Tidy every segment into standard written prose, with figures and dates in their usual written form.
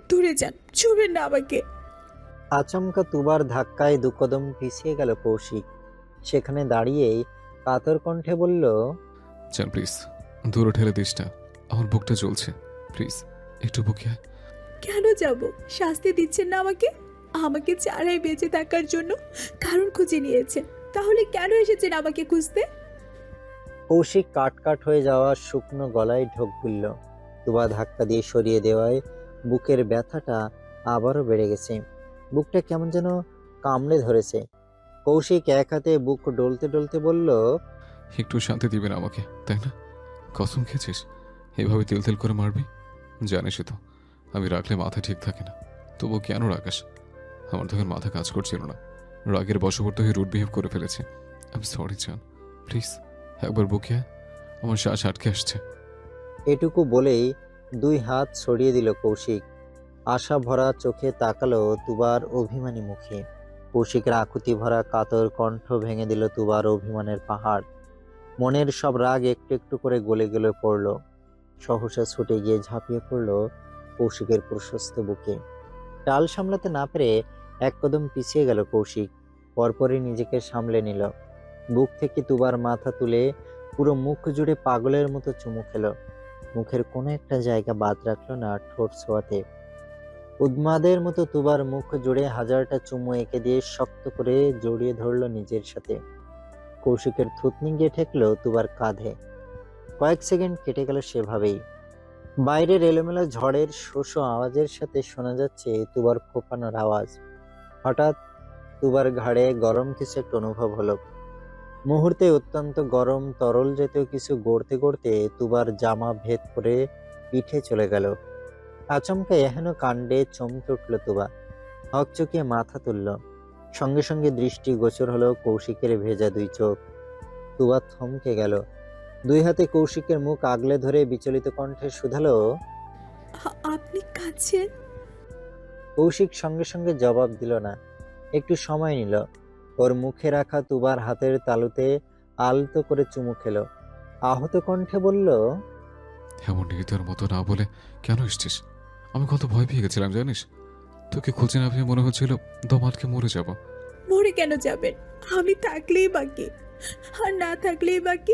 দূরে যান, ছুবেন না আমাকে। আচমকা তুবার ধাক্কায় দু কদম পিছিয়ে গেল কৌশিক। সেখানে দাঁড়িয়েই কাতর কণ্ঠে বলল, চান প্লিজ, দূরে ঠেলে দিস না, আমার বুকটা জ্বলছে, প্লিজ একটু বুকে আয়। কেন যাব? শাস্তি দিচ্ছেন না আমাকে? আমাকে চারাই বেঁচে থাকার জন্য কারণ খুঁজে নিয়েছেন, তাহলে কেন এসেছেন আমাকে খুঁজতে? কৌশিক কাট হয়ে যাওয়া শুকনো গলায় ঢোক গিলল। তুবা ধাক্কা দিয়ে সরিয়ে দেওয়ায় বুকের ব্যথাটা আবারও বেড়ে গেছে। বুকটা কেমন যেন কামড়ে ধরেছে। কৌশিক এক হাতে বুক ডলতে ডলতে বলল, একটু শান্তি দিবে না আমাকে, তাই না? কসম খেয়েছিস এভাবে তেল তেল করে মারবি? জানিসই তো আমি রাখলে মাথা ঠিক থাকে না, তবু কেন রাখাস? আমার তখন মাথা কাজ করছিল না, রাগের বশবর্তী হয়ে রুড বিহেভ করে ফেলেছে। আমি সরি চান, প্লিজ একবার বুকে আয়, আমার শ্বাস আটকে আসছে। এটুকু বলেই দুই হাত ছড়িয়ে দিল কৌশিক। আশা ভরা চোখে তাকালো তুবার অভিমানী মুখে। কৌশিকের আকুতি ভরা কাতর কণ্ঠ ভেঙে দিল তুবার অভিমানের পাহাড়। মনের সব রাগ একটু একটু করে গলে গলে পড়ল। সহসা ছুটে গিয়ে ঝাঁপিয়ে পড়ল কৌশিকের প্রশস্ত বুকে। টাল সামলাতে না পেরে এক কদম পিছিয়ে গেল কৌশিক। পরপরই নিজেকে সামলে নিল। বুক থেকে তুবার মাথা তুলে পুরো মুখ জুড়ে পাগলের মতো চুমু খেল। মুখের কোনো একটা জায়গা বাদ রাখলো না ঠোঁট ছোঁয়াতে। উন্মাদের মতো তুবার মুখ জুড়ে হাজারটা চুমু এঁকে দিয়ে শক্ত করে জড়িয়ে ধরলো নিজের সাথে। কৌশিকের থুতনি গিয়ে ঠেকলো তুবার কাঁধে। কয়েক সেকেন্ড কেটে গেল সেভাবেই। বাইরের এলোমেলো ঝড়ের শোষো আওয়াজের সাথে শোনা যাচ্ছে তুবার ফোঁপানোর আওয়াজ। হঠাৎ তুবার ঘাড়ে গরম কিছু একটা অনুভব হলো। মুহূর্তে অত্যন্ত গরম তরল জাতীয় কিছু গড়তে গড়তে তুবার জামা ভেদ করে পিঠে চলে গেল। আচমকা এহেন কাণ্ডে চমকে উঠল তুবা। হকচকিয়ে মাথা তুলল। সঙ্গে সঙ্গে দৃষ্টি গোচর হলো কৌশিকের ভেজা দুই চোখ। তুবা থমকে গেল। দুই হাতে কৌশিকের মুখ আগলে ধরে বিচলিত কণ্ঠে শুধালো, আপনি কাঁদছেন? কৌশিক সঙ্গে সঙ্গে জবাব দিল না। একটু সময় নিল। ওর মুখে রাখা তুবার হাতের তালুতে আলতো করে চুমু খেলো। আহত কণ্ঠে বলল, এমন নির্দয়ের মতো না বলে কেন এসছিস? আমি কত ভয় পেয়ে গেছিলাম জানিস? তোকে খুঁজে না পেয়ে মনে হচ্ছিল দম আটকে মরে যাব। মরে কেন যাবেন? আমি থাকলেই বাকি, আর না থাকলেই বাকি।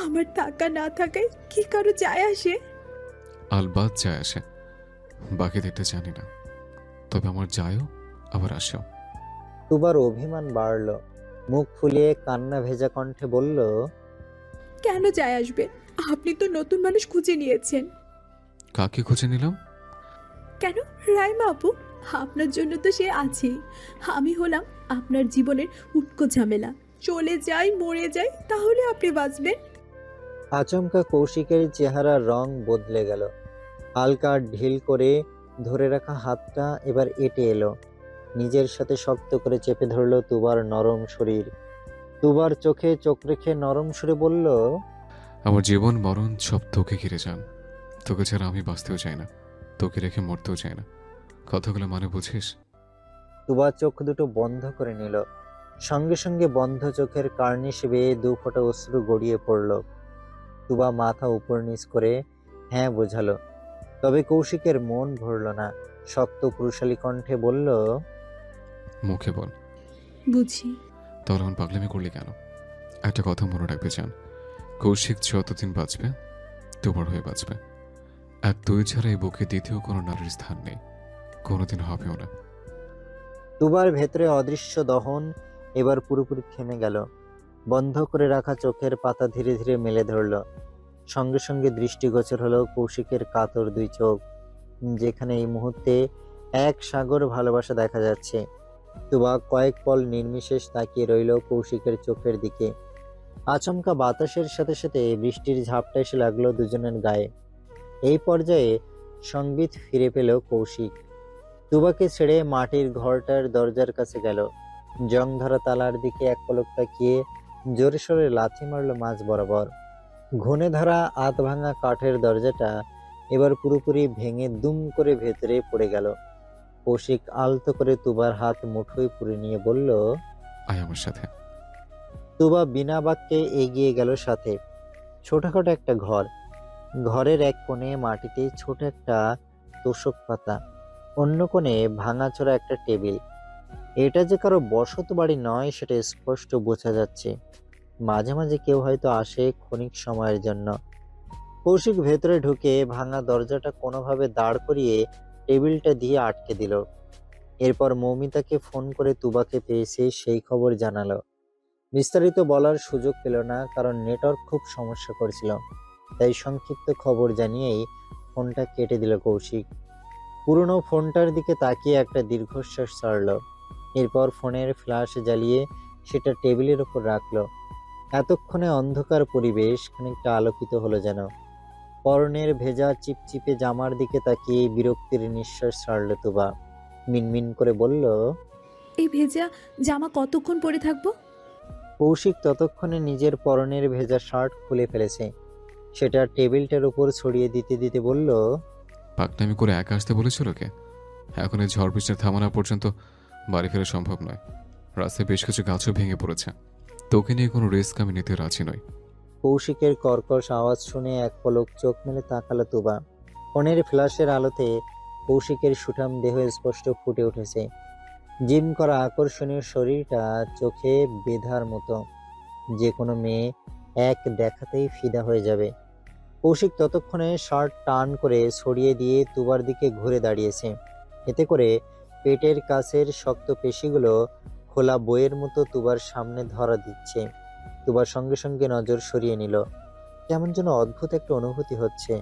আমার থাকা না থাকায় কি কারো যায় আসে? আলবাদ যায় আসে, বাকি দেখতে জানি না, তবে আমার যায়ও আবার আসেও। তুবার অভিমান বাড়ল। মুখ ফুলিয়ে কান্না ভেজা কণ্ঠে বলল, কেন যায় আসবে? আপনি তো নতুন মানুষ খুঁজে নিয়েছেন। কাকে খুঁজে নিলাম? কেন, রাইমা আপু, আপনার জন্য তো সে আছেই। আমি হলাম আপনার জীবনের উটকো ঝামেলা। চলে যাই, মরে যাই, তাহলে আপনি বাঁচবেন। আচমকা কৌশিকের চেহারার রং বদলে গেল। হালকা ঢিল করে ধরে রাখা হাতটা এবার এঁটে এলো। নিজের সাথে শক্ত করে চেপে ধরলো তুবার নরম শরীর। তুবার চোখে চোখ রেখে নরম সুরে বলল, আমার জীবন মরণ সব তোকে ঘিরে যান, তোকে ছাড়া আমি বাঁচতেও চাই না, তোকে রেখে মরতেও চাই না। কথাগুলো মানে বুঝিস? তুবা চোখ দুটো বন্ধ করে নিল। সঙ্গে সঙ্গে বন্ধ চোখের কার্নিশ বেয়ে দু ফোঁটা অশ্রু গড়িয়ে পড়ল। তুবা মাথা উপর নিচ করে হ্যাঁ বোঝালো। তবে কৌশিকের মন ভরল না। শক্ত পুরুষালী কণ্ঠে বলল, মুখে বল। বুঝি। তাহলে আমার পাগলামি করলি কেন? একটা কথা মনে রাখবে চান, কৌশিক যতদিন বাঁচবে তোমার হয়ে বাঁচবে। আর তুই ছাড়া এই বুকে দ্বিতীয় কোনো নারীর স্থান নেই, কোনোদিন হবেও না। তুবার ভেতরে অদৃশ্য দহন এবার পুরোপুরি থেমে গেল। বন্ধ করে রাখা চোখের পাতা ধীরে ধীরে মেলে ধরল। সঙ্গে সঙ্গে দৃষ্টিগোচর হলো কৌশিকের কাতর দুই চোখ, যেখানে এই মুহূর্তে এক সাগর ভালোবাসা দেখা যাচ্ছে। তুবা কয়েক পল নির্বিশেষ তাকিয়ে রইল কৌশিকের চোখের দিকে। আচমকা বাতাসের সাথে সাথে বৃষ্টির ঝাপটা এসে লাগলো দুজনের গায়ে। এই পর্যায়ে সংবিত ফিরে পেল কৌশিক। তুবাকে ছেড়ে মাটির ঘরটার দরজার কাছে গেল। জং ধরা তালার দিকে এক পলক তাকিয়ে জোরে সোরে লাথি মারল মাঝ বরাবর। ঘুণে ধরা আধ ভাঙা কাঠের দরজাটা এবার পুরোপুরি ভেঙে দুম করে ভেতরে পড়ে গেল। কৌশিক আলতো করে তুবার হাত মুঠোয় পুরে নিয়ে বলল, আয় আমার সাথে। তুবা বিনা বাক্যে এগিয়ে গেল সাথে। ছোটখাটো একটা ঘর। ঘরের এক কোণে মাটিতে ছোট একটা তোশক পাতা, অন্য কোণে ভাঙাচোরা একটা টেবিল। এটা যে কারো বসত বাড়ি নয় সেটা স্পষ্ট বোঝা যাচ্ছে। মাঝে মাঝে কেউ হয়তো আসে ক্ষণিক সময়ের জন্য। কৌশিক ভেতরে ঢুকে ভাঙা দরজাটা কোনোভাবে দাঁড় করিয়ে টেবিলটা দিয়ে আটকে দিল। এরপর মৌমিতাকে ফোন করে তুবাকে পেয়েছে সেই খবর জানালো। বিস্তারিত বলার সুযোগ পেল না, কারণ নেটওয়ার্ক খুব সমস্যা করছিল। তাই সংক্ষিপ্ত খবর জানিয়েই ফোনটা কেটে দিল কৌশিক। পুরনো ফোনটার দিকে তাকিয়ে একটা দীর্ঘশ্বাস ছাড়ল। এরপর ফোনের ফ্ল্যাশ জ্বালিয়ে সেটা টেবিলের উপর রাখলো। এতক্ষণে অন্ধকার পরিবেশ খানিকটা আলোকিত হলো যেন। পরনের ভেজা চিপচিপে জামার দিকে তাকিয়ে বিরক্তির নিঃশ্বাস ছাড়ল তুবা। মিনমিন করে বলল, এই ভেজা জামা কতক্ষণ পরে থাকবো? কৌশিক ততক্ষণে নিজের পরনের ভেজা শার্ট খুলে ফেলেছে। সেটা টেবিলটার উপর ছড়িয়ে দিতে দিতে বলল, পাকনামি করে একা আসতে বলেছিল কে? এখন এই ঝড় বৃষ্টির থামানো পর্যন্ত বাড়ি ফেরা সম্ভব নয়। রাস্তায় বেশ কিছু গাছও ভেঙে পড়েছে। তোকে নিয়ে কোনো রিস্ক আমি নিতে রাজি নই। কৌশিকের কর্কশ আওয়াজ শুনে এক পলক চোখ মেলে তাকালো তুবা। ফোনের ফ্ল্যাশের আলোতে কৌশিকের সুঠাম দেহ স্পষ্ট ফুটে উঠেছে। জিম করা আকর্ষণীয় শরীরটা চোখে বেঁধার মতো। যে কোনো মেয়ে এক দেখাতেই ফিদা হয়ে যাবে। কৌশিক ততক্ষণে শার্ট টান করে ছড়িয়ে দিয়ে তুবার দিকে ঘুরে দাঁড়িয়েছে। এতে করে পেটের কাছের শক্ত পেশিগুলো খোলা বইয়ের মতো তুবার সামনে ধরা দিচ্ছে। তুবার সঙ্গে সঙ্গে নজর সরিয়ে নিল। কেমন যেন অদ্ভুত একটা অনুভূতি হচ্ছে।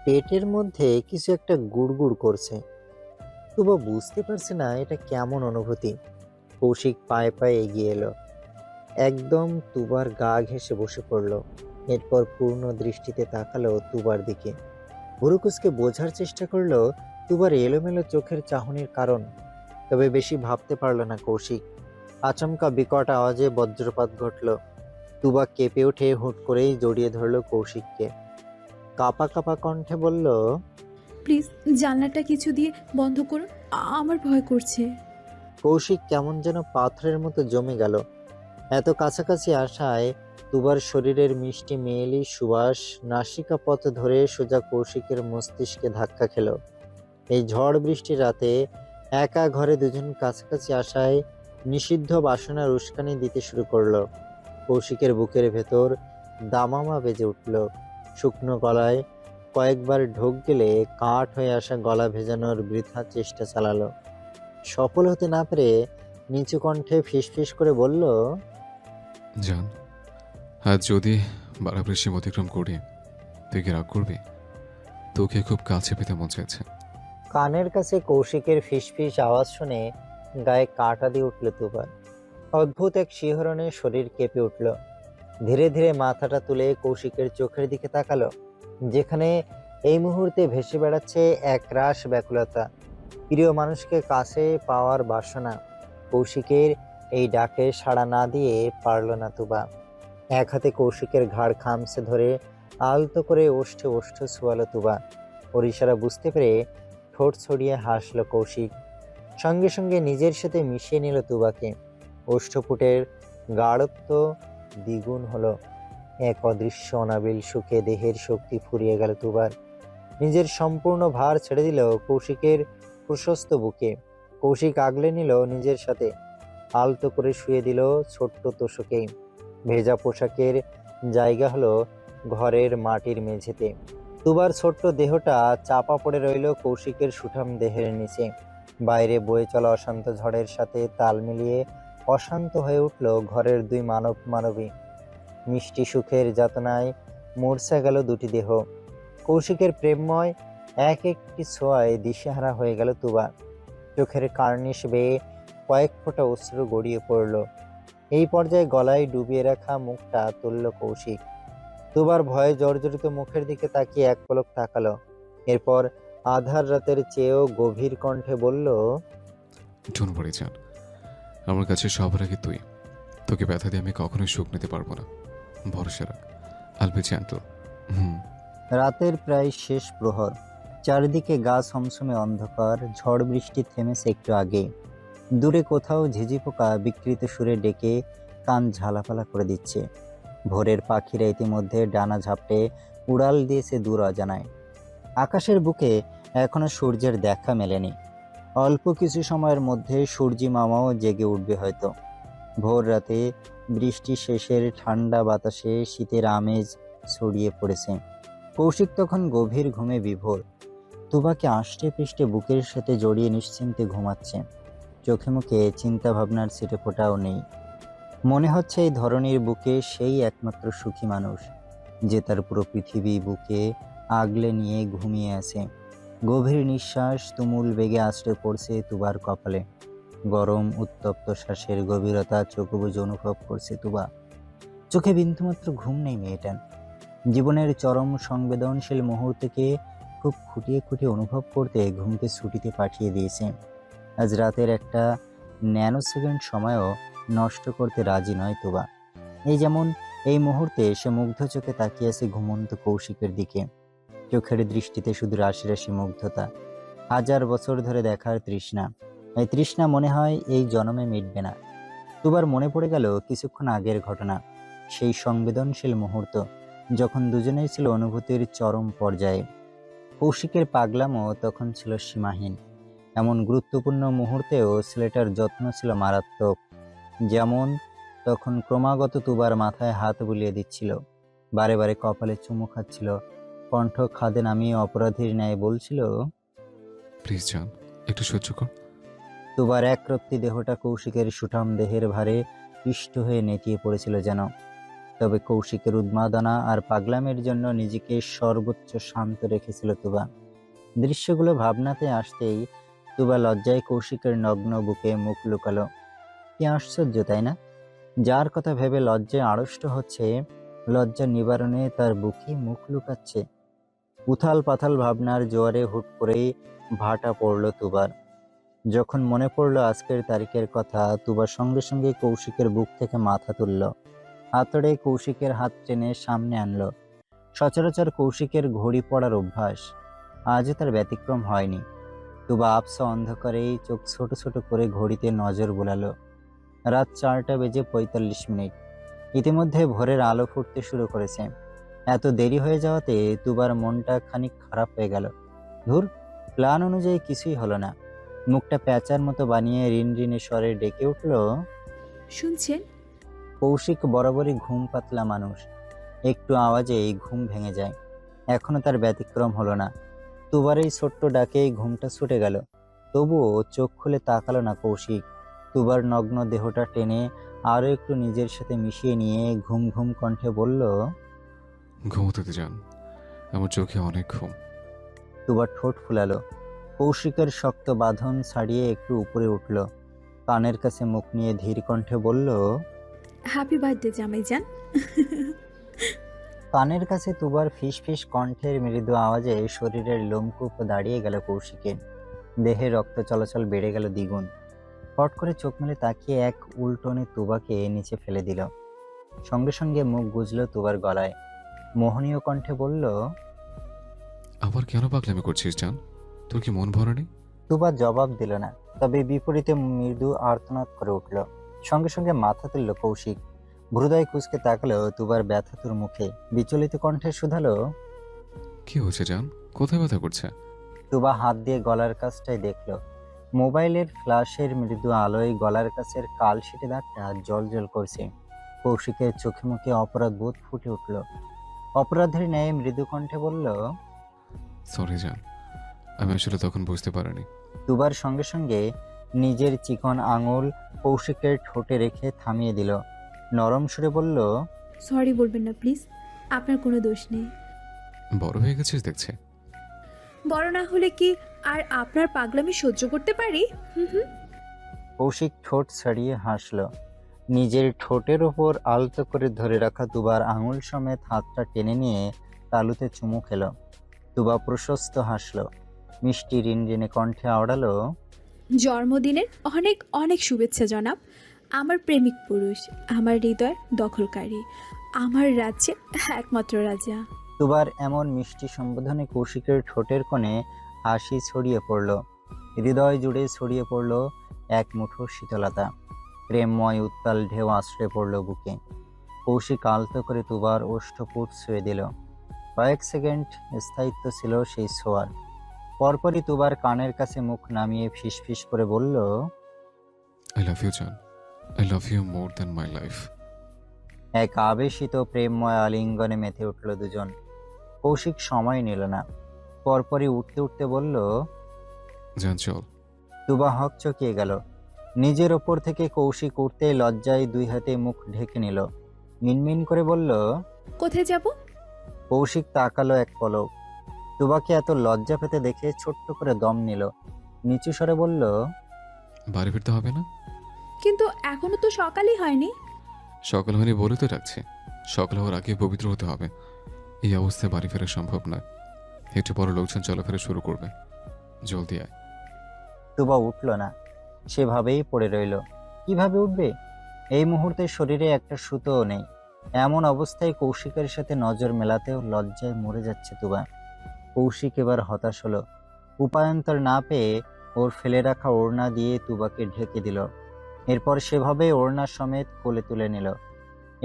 পেটের মধ্যে কিছু একটা গুড়গুড় করছে। তুবা বুঝতে পারছে না এটা কেমন অনুভূতি। কৌশিক পায়ে পায়ে এগিয়ে এলো, একদম তুবার গা ঘেঁষে বসে পড়ল। এরপর পূর্ণ দৃষ্টিতে তাকালো তুবার দিকে। ভুরুকুসকে বোঝার চেষ্টা করলো তুবার এলোমেলো চোখের চাহনির কারণ। তবে বেশি ভাবতে পারল না কৌশিক। আচমকা বিকট আওয়াজে বজ্রপাত ঘটল। তুবা কেঁপে উঠে হুট করেই জড়িয়ে ধরল কৌশিককে। কাঁপা কাঁপা কণ্ঠে বলল, প্লিজ জানলাটা কিছু দিয়ে বন্ধ করুন, আমার ভয় করছে। কৌশিক কেমন যেন পাথরের মতো জমে গেল। এত কাছাকাছি আসায় তুবার শরীরের মিষ্টি মেয়েলি সুবাস নাসিকা পথ ধরে সোজা কৌশিকের মস্তিষ্কে ধাক্কা খেল। এই ঝড় বৃষ্টির রাতে একা ঘরে দুজন কাছাকাছি আসায় নিষিদ্ধ বাসনার উস্কানি দিতে শুরু করলো। কৌশিকের বুকের ভেতর দামামা বেজে উঠল। শুকনো গলায় কয়েকবার ঢোক গেলে কাঠ হয়ে আসা গলা ভেজানোর বৃথা চেষ্টা চালালো। সফল হতে না পেরে নিচু কণ্ঠে ফিসফিস করে বলল, জান, আজ যদি বাড়াবাড়ি সীমা অতিক্রম করি, তুই কি রাগ করবি? তোকে খুব কাছে পেতে মন চাইছে। কানের কাছে কৌশিকের ফিসফিস আওয়াজ শুনে গায়ে কাঁটা দিয়ে উঠল তুবার। অদ্ভুত এক শিহরণে শরীর কেঁপে উঠল। ধীরে ধীরে মাথাটা তুলে কৌশিকের চোখের দিকে তাকালো, যেখানে এই মুহূর্তে ভেসে বেড়াচ্ছে এক রাস ব্যাকুলতা, প্রিয় মানুষকে কাছে পাওয়ার বাসনা। কৌশিকের এই ডাকে সাড়া না দিয়ে পারল না তুবা। এক হাতে কৌশিকের ঘাড় খামছে ধরে আলতো করে ওষ্ঠে ওষ্ঠ ছোয়ালো তুবা। ওর ইশারা বুঝতে পেরে ঠোঁট ছড়িয়ে হাসলো কৌশিক। সঙ্গে সঙ্গে নিজের সাথে মিশিয়ে নিল তুবাকে। ওষ্ঠপুটের গাঢ়ত্ব দ্বিগুণ হলো। এক অদৃশ্য অনাবিল সুখে দেহের শক্তি ফুরিয়ে গেল তুবার। নিজের সম্পূর্ণ ভার ছেড়ে দিল কৌশিকের প্রশস্ত বুকে। কৌশিক আগলে নিল নিজের সাথে, আলতো করে শুয়ে দিল ছোট্ট তোষকে। ভেজা পোশাকের জায়গা হলো ঘরের মাটির মেঝেতে। তুবার ছোট্ট দেহটা চাপা পড়ে রইল কৌশিকের সুঠাম দেহের নিচে। বাইরে বয়ে চলা অশান্ত ঝড়ের সাথে তাল মিলিয়ে অশান্ত হয়ে উঠল ঘরের দুই মানব মানবী। মিষ্টি সুখের যাতনায় মূর্ছা গেল দুটি দেহ। কৌশিকের প্রেমময় এক একটি ছোঁয়ায় দিশেহারা হয়ে গেল তুবা। চোখের কার্নিশ বেয়ে কয়েক ফোঁটা অশ্রু গড়িয়ে পড়ল। এই পর্যায়ে গলায় ডুবিয়ে রাখা মুখটা তুলল কৌশিক। তুবার ভয়ে জর্জরিত মুখের দিকে তাকিয়ে এক পলক তাকালো। এরপর আধার রাতের চেয়েও গভীর কণ্ঠে বলল, ডোন্ট ওয়ারি জান, আমার কাছে সবার আগে তুই। তোকে ব্যথা দিয়ে আমি কখনোই সুখ নিতে পারবো না। ভরসা রাখ, আল বি জেন্টল। রাতের প্রায় শেষ প্রহর। চারিদিকে গা ছমছমে অন্ধকার। ঝড় বৃষ্টি থেমেছে একটু আগে। দূরে কোথাও ঝিঝি পোকা বিকৃত সুরে ডেকে কান ঝালাপালা করে দিচ্ছে। ভোরের পাখিরা ইতিমধ্যে ডানা ঝাপটে উড়াল দিয়েছে দূর অজানায়। আকাশের বুকে এখনো সূর্যের দেখা মেলেনি। অল্প কিছু সময়ের মধ্যে সূর্যি মামাও জেগে উঠবে হয়তো। ভোর রাতে বৃষ্টি শেষের ঠান্ডা বাতাসে শীতের আমেজ ছড়িয়ে পড়েছে। কৌশিক তখন গভীর ঘুমে বিভোর। তুবাকে আষ্টে পৃষ্ঠে বুকের সাথে জড়িয়ে নিশ্চিন্তে ঘুমাচ্ছে। চোখে মুখে চিন্তা ভাবনার ছিটে ফোঁটাও নেই। মনে হচ্ছে এই ধরনের বুকে সেই একমাত্র সুখী মানুষ, যে তার পুরো পৃথিবী বুকে আগলে নিয়ে ঘুমিয়ে আছে। গভীর নিঃশ্বাস তুমুল বেগে আছড়ে পড়ছে তুবার কপালে। গরম উত্তপ্ত শ্বাসের গভীরতা চোখ বুজে অনুভব করছে তুবা। চোখে বিন্দুমাত্র ঘুম নেই মেয়েটার। জীবনের চরম সংবেদনশীল মুহূর্তকে খুব খুঁটিয়ে খুঁটিয়ে অনুভব করতে ঘুমকে ছুটিতে পাঠিয়ে দিয়েছে। আজ রাতের একটা ন্যানো সেকেন্ড সময়ও নষ্ট করতে রাজি নয় তুবা। এই যেমন এই মুহূর্তে সে মুগ্ধ চোখে তাকিয়ে আছে ঘুমন্ত কৌশিকের দিকে। চোখের দৃষ্টিতে শুধু রাশি রাশি মুগ্ধতা, হাজার বছর ধরে দেখার তৃষ্ণা। এই তৃষ্ণা মনে হয় এই জন্মে মিটবে না। তুবার মনে পড়ে গেল কিছুক্ষণ আগের ঘটনা, সেই সংবেদনশীল মুহূর্ত যখন দুজনেই ছিল অনুভূতির চরম পর্যায়ে। কৌশিকের পাগলামও তখন ছিল সীমাহীন। এমন গুরুত্বপূর্ণ মুহূর্তেও ছেলেটার যত্ন ছিল মারাত্মক। যেমন তখন ক্রমাগত তুবার মাথায় হাত বুলিয়ে দিচ্ছিল, বারে বারে কপালে চুমু খাচ্ছিল, কণ্ঠ খাদে নামিয়ে অপরাধীর ন্যায় বলছিল, প্লিজ জান, একটু সহ্য কর। তুবার একরত্তি দেহটা কৌশিকের সুঠাম দেহের ভারে পিষ্ট হয়ে নেতিয়ে পড়েছিল যেন। তবে কৌশিকের উন্মাদনা আর পাগলামের জন্য নিজেকে সর্বোচ্চ শান্ত রেখেছিল তুবা। দৃশ্যগুলো ভাবনাতে আসতেই তুবা লজ্জায় কৌশিকের নগ্ন বুকে মুখ লুকালো। কি আশ্চর্য, তাই না? যার কথা ভেবে লজ্জায় আড়ষ্ট হচ্ছে, লজ্জা নিবারণে তার বুকে মুখ লুকাচ্ছে। উথাল পাথাল ভাবনার জোয়ারে হুট করেই ভাটা পড়ল তুবার। যখন মনে পড়ল আজকের তারিখের কথা, তুবা সঙ্গে সঙ্গে কৌশিকের বুক থেকে মাথা তুলল, হাতড়ে কৌশিকের হাত টেনে সামনে আনলো। সচরাচর কৌশিকের ঘড়ি পড়ার অভ্যাস, আজও তার ব্যতিক্রম হয়নি। তুবা আবসা অন্ধকারেই চোখ ছোট ছোট করে ঘড়িতে নজর বুলালো। রাত 4:45। ইতিমধ্যে ভোরের আলো ফুটতে শুরু করেছে। এত দেরি হয়ে যাওয়াতে তুবার মনটা খানিক খারাপ হয়ে গেল। ধুর, প্ল্যান অনুযায়ী কিছুই হলো না। মুখটা প্যাঁচার মতো বানিয়ে রিনরিনে স্বরে ডেকে উঠল, শুনছেন? কৌশিক বরাবরই ঘুম পাতলা মানুষ, একটু আওয়াজেই ঘুম ভেঙে যায়। এখনো তার ব্যতিক্রম হলো না। তুবার এই ছোট্ট ডাকেই ঘুমটা ছুটে গেল। তবুও চোখ খুলে তাকালো না কৌশিক। তুবার নগ্ন দেহটা টেনে আরো একটু নিজের সাথে মিশিয়ে নিয়ে ঘুম ঘুম কণ্ঠে বলল, ঘুমোতে যান, আমার চোখে অনেক ঘুম। তুবার ঠোঁট ফুলালো। কৌশিকের শক্ত বাঁধন ছাড়িয়ে একটু উপরে উঠল, কানের কাছে মুখ নিয়ে ধীর কণ্ঠে বলল, হ্যাপি বার্থডে জামাইজান। কানের কাছে তুবার ফিস ফিস কণ্ঠের মৃদু আওয়াজে শরীরের লোমকূপ দাঁড়িয়ে গেল কৌশিকের। দেহে রক্ত চলাচল বেড়ে গেল দ্বিগুণ। পট করে চোখ মেলে তাকিয়ে এক উল্টনে তুবাকে নিচে ফেলে দিল। সঙ্গে সঙ্গে মুখ গুজল তুবার গলায়, মোহনীয় কণ্ঠে বলল, আবার কেন পাগলামি করছিস জান? তোর কি মন ভরা নেই? তুবা জবাব দিল না, তবে বিপরীতে মৃদু আর্তনাদ করে উঠল। সঙ্গে সঙ্গে মাথা তুলল কৌশিক। ভ্রুদয় কুঁচকে তাকালো তুবার ব্যথাতুর মুখে, বিচলিত কণ্ঠে শুধালো, কি হয়েছে জান? কোথায় ব্যথা করছে? তুবা হাত দিয়ে গলার কাছটায় দেখল। মোবাইলের ফ্ল্যাশের মৃদু আলোয় গলার কাছের কালশিটে দাগটা জ্বলজ্বল করছে। কৌশিকের চোখে মুখে অপরাধ বোধ ফুটে উঠল। অপরাধের ন্যায় মৃদু কণ্ঠে বলল, সরি জান, আমি আসলে তখন বুঝতে পারিনি। তুবার সঙ্গে সঙ্গে নিজের চিকন আঙুল কৌশিকের ঠোঁটে রেখে থামিয়ে দিল। নরম সুরে বলল, সরি বলবেন না প্লিজ, আপনার কোনো দোষ নেই। বড় হয়ে গেছিস দেখছে। বড় না হলে কি আর আপনার পাগলামি সহ্য করতে পারি? হুম হুম। কৌশিক ঠোঁট ছাড়িয়ে হাসল। নিজের ঠোঁটের ওপর আলতো করে ধরে রাখা তুবার আঙুল সমেত হাতটা টেনে নিয়ে তালুতে চুমু খেল। তুবা প্রশস্ত হাসল, মিষ্টি রিনরিনে কণ্ঠে আওড়ালো, জন্মদিনের অনেক অনেক শুভেচ্ছা জনাব। আমার প্রেমিক পুরুষ, আমার হৃদয় দখলকারী, আমার রাজ্যের একমাত্র রাজা। তুবার এমন মিষ্টি সম্বোধনে কৌশিকের ঠোঁটের কোণে হাসি ছড়িয়ে পড়ল। হৃদয় জুড়ে ছড়িয়ে পড়ল এক মুঠো শীতলতা। প্রেমময় উত্তাল ঢেউ আছড়ে পড়ল বুকে। কৌশিক আলতো করে তুবার ওষ্ঠপুট ছুঁয়ে দিল। কয়েক সেকেন্ড স্থায়িত্ব ছিল সেই ছোঁয়ার। পরপরই তুবার কানের কাছে মুখ নামিয়ে ফিসফিস করে বলল, আই লাভ ইউ জান, I love you more than my life. এক আবেশিত প্রেমময় আলিঙ্গনে মেতে উঠল দুজন। কৌশিক সময় নিল না, পরপরই উঠতে উঠতে বলল, জান চল। তুবা হকচকিয়ে গেল। নিজের ওপর থেকে কৌশিক উঠতে লজ্জায় দুই হাতে মুখ ঢেকে নিল। মিনমিন করে বলল। কোথায় যাব? কৌশিক তাকালো এক পলক। তুবাকে এত লজ্জা পেতে দেখে ছোট্ট করে দম নিল। নিচু স্বরে বলল, বাড়ি ফিরতে হবে না? কিন্তু এখনো তো সকালই হয়নি। সকাল হয়নি বলে তো রাখছি, সকাল হওয়ার আগে পবিত্র হতে হবে। এই অবস্থায় বাড়ি ফেরা সম্ভব নয়। একটু পরে লোকজন চলাফেরা শুরু করবে, জলদি আয়। তুবা উঠল না, সেভাবেই পড়ে রইল। কিভাবে উঠবে? এই মুহূর্তে শরীরে একটা সুতোও নেই। এমন অবস্থায় কৌশিকের সাথে নজর মেলাতেও লজ্জায় মরে যাচ্ছে তুবা। কৌশিক এবার হতাশ হলো। উপায়ন্তর না পেয়ে ওর ফেলে রাখা ওড়না দিয়ে তুবাকে ঢেকে দিল। এরপর সেভাবে ওড়না সমেত কোলে তুলে নিল।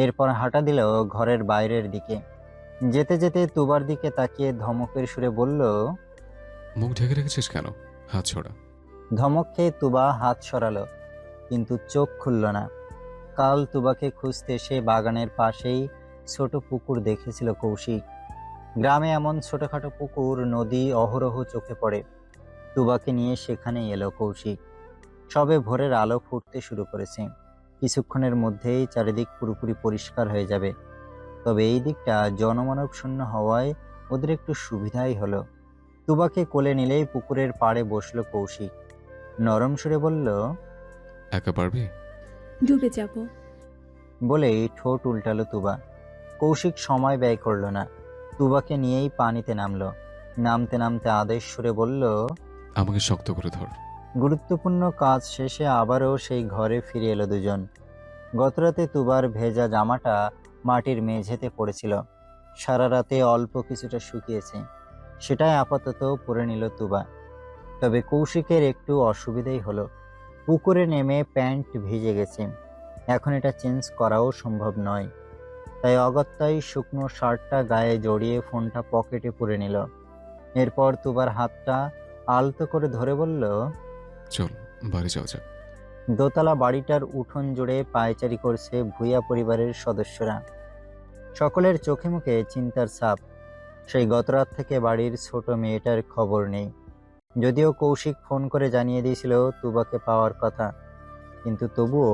এরপর হাঁটা দিল ঘরের বাইরের দিকে। যেতে যেতে তুবার দিকে তাকিয়ে ধমকের সুরে বলল, মুখ ঢেকে রেখেছিস কেন? হাত ছড়া। ধমক খেয়ে তুবা হাত সরালো, কিন্তু চোখ খুলল না। কাল তুবাকে খুঁজতে সে বাগানের পাশেই ছোট পুকুর দেখেছিল কৌশিক। গ্রামে এমন ছোটখাটো পুকুর, নদী অহরহ চোখে পড়ে। তুবাকে নিয়ে সেখানেই এলো কৌশিক। সবে ভোরের আলো ফুটতে শুরু করেছে। কিছুক্ষণের মধ্যেই চারিদিক পুরোপুরি পরিষ্কার হয়ে যাবে। তবে এই দিকটা জনমানব শূন্য হওয়ায় ওদের একটু সুবিধাই হলো। তুবাকে কোলে নিলেই পুকুরের পাড়ে বসলো কৌশিক। নরম সুরে বলল, একা পারবি? ডুবে যাব। বলেই ঠোঁট উল্টালো তুবা। কৌশিক সময় ব্যয় করল না, তুবাকে নিয়েই পানিতে নামলো। নামতে নামতে আদেশ সুরে বলল, আমাকে শক্ত করে ধর। গুরুত্বপূর্ণ কাজ শেষে আবারও সেই ঘরে ফিরে এলো দুজন। গতরাতে তুবার ভেজা জামাটা মাটির মেঝেতে পড়েছিল। সারা রাতে অল্প কিছুটা শুকিয়েছে, সেটাই আপাতত পরে নিল তুবা। তবে কৌশিকের একটু অসুবিধাই হলো। পুকুরে নেমে প্যান্ট ভিজে গেছে, এখন এটা চেঞ্জ করাও সম্ভব নয়। তাই অগত্যাই শুকনো শার্টটা গায়ে জড়িয়ে ফোনটা পকেটে পুরে নিল। এরপর তুবার হাতটা আলতো করে ধরে বলল, চল বাড়ি যাওয়া যাক। দোতলা বাড়িটার উঠোন জুড়ে পায়চারি করছে ভূঁইয়া পরিবারের সদস্যরা। সকলের চোখে মুখে চিন্তার ছাপ। সেই গতরাত থেকে বাড়ির ছোট মেয়েটার খবর নেই। যদিও কৌশিক ফোন করে জানিয়ে দিয়েছিল তুবাকে পাওয়ার কথা, কিন্তু তবুও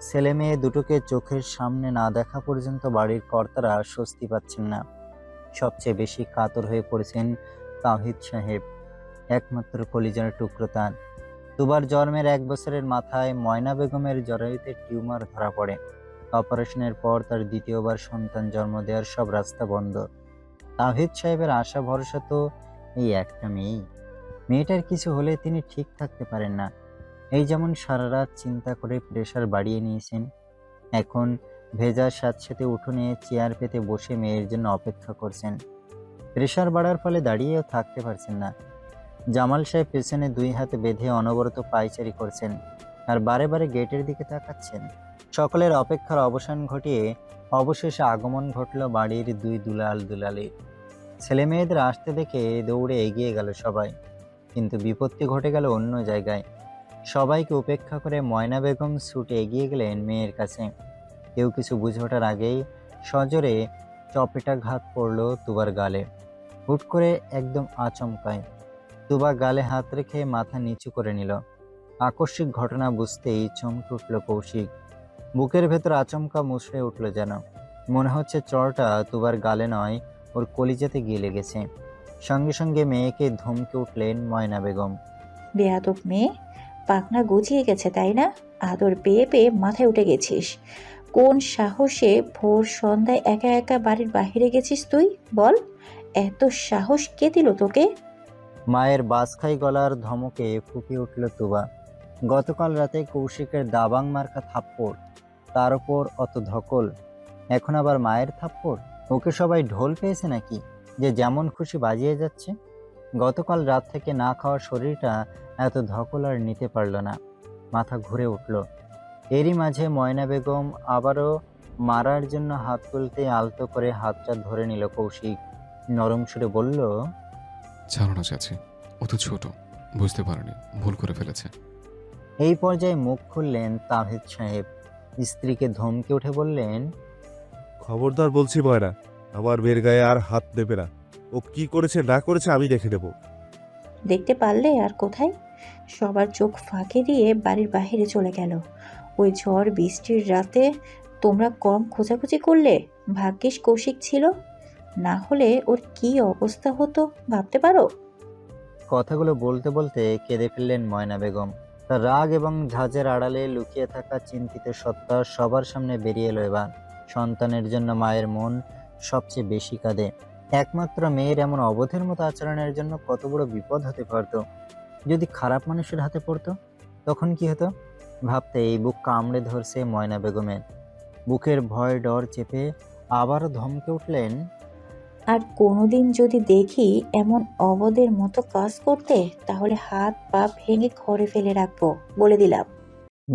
ছেলে মেয়ে দুটোকে চোখের সামনে না দেখা পর্যন্ত বাড়ির কর্তারা স্বস্তি পাচ্ছেন না। সবচেয়ে বেশি কাতর হয়ে পড়েছেন তাওহিদ সাহেব, একমাত্র কলিজার টুকরো তার। তুবার জন্মের 1 বছরের মাথায় ময়না বেগমের জরায়ুতে টিউমার ধরা পড়ে। অপারেশনের পর তার দ্বিতীয়বার সন্তান জন্ম দেওয়ার সব রাস্তা বন্ধ। তাওহিদ সাহেবের আশা ভরসা তো এই একটা মেয়েই। মেয়েটার কিছু হলে তিনি ঠিক থাকতে পারেন না। এই যেমন সারা রাত চিন্তা করে প্রেশার বাড়িয়ে নিয়েছেন, এখন ভেজার সাথে সাথে উঠোনে চেয়ার পেতে বসে মেয়ের জন্য অপেক্ষা করছেন। প্রেশার বাড়ার ফলে দাঁড়িয়েও থাকতে পারছেন না। জামাল সাহেব পেছনে 2 হাতে বেঁধে অনবরত পায়চারি করছেন আর বারে বারে গেটের দিকে তাকাচ্ছেন। সকলের অপেক্ষার অবসান ঘটিয়ে অবশেষে আগমন ঘটল বাড়ির 2 দুলাল দুলালির। ছেলে মেয়েদের আসতে দেখে দৌড়ে এগিয়ে গেল সবাই, কিন্তু বিপত্তি ঘটে গেল অন্য জায়গায়। সবাইকে উপেক্ষা করে ময়না বেগম ছুটে এগিয়ে গেলেন মেয়ের কাছে। কেউ কিছু বুঝে ওঠার আগেই সজোরে চপেটাঘাত পড়ল তুবার গালে। হুট করে একদম আচমকায় তুবা গালে হাত রেখে মাথা নিচু করে নিল। আকস্মিক ঘটনা বুঝতেই চমকে উঠল কৌশিক। বুকের ভেতর আচমকা মুচড়ে উঠল যেন। মনে হচ্ছে চড়টা তুবার গালে নয়, ওর কলিজাতে গিয়ে লেগেছে। সঙ্গে সঙ্গে মেয়েকে ধমকে উঠলেন ময়না বেগম। বেয়াদব মেয়ে, পাখনা গুছিয়ে গেছে তাই না? আদর পেয়ে পেয়ে মাথায় উঠে গেছিস। কোন সাহসে ভোর সন্ধ্যায় একা একা বাড়ির বাহিরে গেছিস তুই? বল, এত সাহস কে দিল তোকে? মায়ের বাজখাই গলার ধমকে ফুঁপিয়ে উঠল তুবা। গতকাল রাতে কৌশিকের দাবাং মার্কা থাপ্পড়, তার উপর অত ধকল, এখন আবার মায়ের থাপ্পড়। ওকে সবাই ঢোল পেয়েছে নাকি যে যেমন খুশি বাজিয়ে যাচ্ছে? গতকাল রাত থেকে না খাওয়া শরীরটা এত ধকল আর নিতে পারল না, মাথা ঘুরে উঠল। এরই মাঝে ময়না বেগম আবারও মারার জন্য হাত তুলতে আলতো করে হাতটা ধরে নিল কৌশিক। নরম সুরে বলল, ছাড়ো না চাচি, ও তো ছোট, বুঝতে পারেনি, ভুল করে ফেলেছে। এই পর্যায়ে মুখ খুললেন তাহিদ সাহেব। স্ত্রীকে ধমকে উঠে বললেন, খবরদার বলছি ময়না, আমার মেয়ের গায়ে আর হাত দেবে না। ও কি করেছে না করেছে আমি দেখে নেব। দেখতে পারলে আর কোথায়? সবার চোখ ফাঁকি দিয়ে বাড়ির বাইরে চলে গেল। ওই ঝড় বৃষ্টির রাতে তোমরা কম খোঁজাখুঁজি করলে? ভাগ্যিস কৌশিক ছিল, না হলে ওর কি অবস্থা হতো ভাবতে পারো? কথাগুলো বলতে বলতে কেঁদে ফেললেন ময়না বেগম। তার রাগ এবং ঝাঁজের আড়ালে লুকিয়ে থাকা চিন্তিত সত্তা সবার সামনে বেরিয়ে এলো এবার। সন্তানের জন্য মায়ের মন সবচেয়ে বেশি কাঁদে। একমাত্র মেয়ের এমন অবোধের মতো আচরণের জন্য কত বড় বিপদ হতে পারত। যদি খারাপ মানুষের হাতে পড়তো তখন কি হতো ভাবতে এই বুক কামড়ে ধরছে ময়না বেগমের। বুকের ভয় ডর চেপে আবারও ধমকে উঠলেন, আর কোনোদিন যদি দেখি এমন অবদের মতো কাজ করতে, তাহলে হাত পা ভেঙে ঘরে ফেলে রাখবো, বলে দিলাম।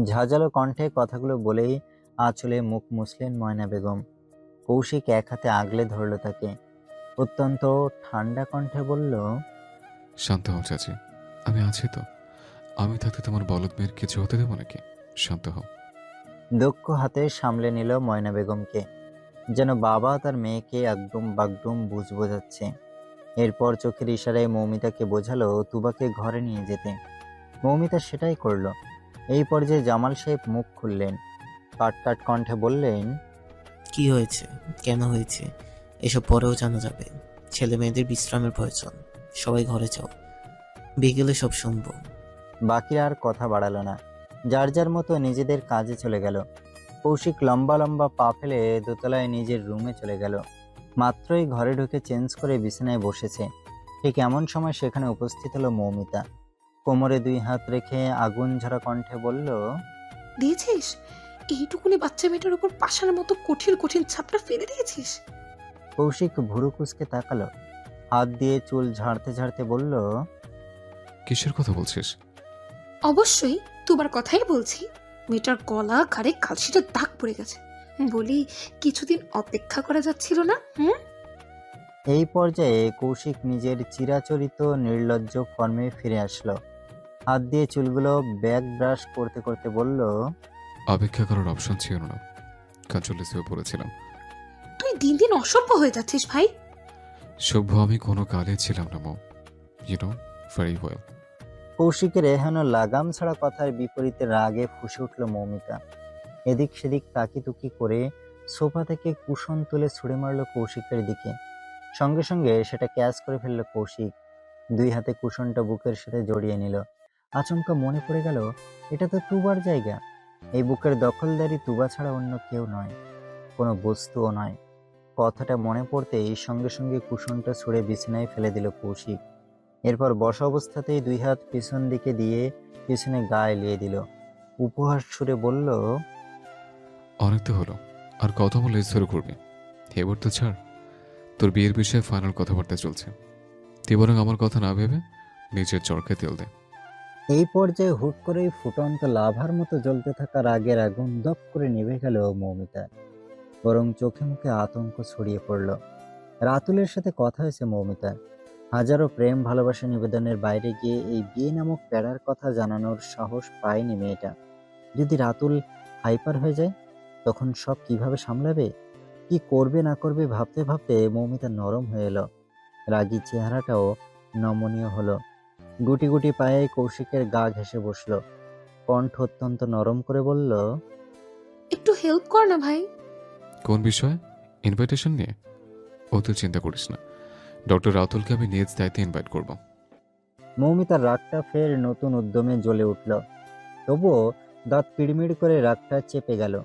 ঝাঁঝালো কণ্ঠে কথাগুলো বলেই আঁচলে মুখ মুছলেন ময়না বেগম। কৌশিক এক হাতে আগলে ধরল তাকে। অত্যন্ত ঠান্ডা কণ্ঠে বলল, শান্ত হও চাচি, আমি আছি তো। আমি থাকতে তোমার বলদ মেয়ের কিছু হতে দেবো নাকি? শান্ত হও। দক্ষ হাতে সামলে নিল ময়না বেগমকে, যেন বাবা তার মেয়েকে একদম বাগডুম বুঝ বোঝাচ্ছে। এরপর চোখের ইশারায় মৌমিতাকে বোঝালো তুবাকে ঘরে নিয়ে যেতে। মৌমিতা সেটাই করলো। এই পর্যায়ে জামাল সাহেব মুখ খুললেন। কাট কণ্ঠে বললেন, কি হয়েছে, কেন হয়েছে এসব পরেও জানা যাবে। ছেলে মেয়েদের বিশ্রামের প্রয়োজন, সবাই ঘরে যাও, বিকেলে সব শুনবো। বাকিরা আর কথা বাড়ালো না, যার যার মতো নিজেদের কাজে চলে গেল। কৌশিক লম্বা লম্বা পা ফেলে দোতলায় নিজের রুমে চলে গেল। মাত্রই ঘরে ঢুকে চেঞ্জ করে বিছানায় বসেছে, ঠিক এমন সময় সেখানে উপস্থিত হলো মৌমিতা। কোমরে 2 হাত রেখে আগুন ঝরা কণ্ঠে বলল, দিয়েছিস? এইটুকুনি বাচ্চা মেয়েটার উপর পাষাণের মতো কঠিন কঠিন ছাপটা ফেলে দিয়েছিস? কৌশিক ভুরু কুঁচকে তাকালো, হাত দিয়ে চুল ঝাড়তে ঝাড়তে বলল, কিসের কথা বলছিস? অবশ্যই তোমার কথাই বলছি। মেয়েটার গলা ঘাড়ে কালশিটা দাগ পড়ে গেছে। বলি, কিছুদিন অপেক্ষা করা যাচ্ছিল না? এই পর্যায়ে কৌশিক নিজের চিরাচরিত নির্লজ্জ ফর্মে ফিরে আসলো। হাত দিয়ে চুলগুলো ব্যাক ব্রাশ করতে করতে বলল, অপেক্ষা করার অপশন ছিল না, কাজলে হয়ে পড়েছিলাম। তুই দিন দিন অসভ্য হয়ে যাচ্ছিস ভাই। সভ্য আমি কোনো কালে ছিলাম না মৌ, ইউ নো ভেরি ওয়েল। কৌশিকের এহেন লাগাম ছাড়া কথার বিপরীতে রাগে ফুঁসে উঠল মৌমিতা। এদিক সেদিক তাকিতুকি করে সোফা থেকে কুশন তুলে ছুঁড়ে মারল কৌশিকের দিকে। সঙ্গে সঙ্গে সেটা ক্যাচ করে ফেলল কৌশিক। 2 হাতে কুশনটা বুকের সাথে জড়িয়ে নিল। আচমকা মনে পড়ে গেল, এটা তো তুবার জায়গা। এই বুকের দখলদারি তুবা ছাড়া অন্য কেউ নয়, কোনো বস্তুও নয়। কথাটা মনে পড়তেই সঙ্গে সঙ্গে কুশনটা ছুঁড়ে বিছানায় ফেলে দিল কৌশিক। এরপর বসা অবস্থাতেই 2 হাত পিছন দিকে দিয়ে পিছনে গায়ে লিয়ে দিল। উপহাস সুরে বলল, অনেক তো হলো, আর কথা বলে শুরু করবি? এবার তো ছাড়, তোর বিয়ের বিষয়ে ফাইনাল কথাবার্তা চলছে। তুই বরং আমার কথা না ভেবে নিজের চরকে তেল দে। এই পর্যায়ে হুট করেই ফুটন্ত লাভার মতো জ্বলতে থাকা রাগের আগুন দপ করে নিভে গেল মৌমিতার। বরং চোখে মুখে আতঙ্ক ছড়িয়ে পড়ল। রাতুলের সাথে কথা হয়েছে মৌমিতার। হাজারো প্রেম ভালোবাসা নিবেদনের বাইরে গিয়ে এই বিয়ে নামক প্যারার কথা জানানোর সাহস পায়নি মেয়েটা। যদি রাতুল হাইপার হয়ে যায় তখন সব কিভাবে সামলাবে, কি করবে না করবে ভাবতে ভাবতে মৌমিতা নরম হয়ে এলো। রাগী চেহারাটাও নমনীয় হলো। গুটি গুটি পায়ে কৌশিকের গা ঘেঁষে বসলো। কণ্ঠ অত্যন্ত নরম করে বলল, একটু হেল্প কর না ভাই। কোন বিষয়ে? ইনভাইটেশন নিয়ে? ও তুই চিন্তা করিস না, ডক্টর রাতুলকে আমি নিজ দায়িত্বে ইনভাইট করব। মৌমিতার রাগটা ফের নতুন উদ্যমে জ্বলে উঠল। তবুও দাঁত পিড়মিড় করে রাগটা চেপে গেল।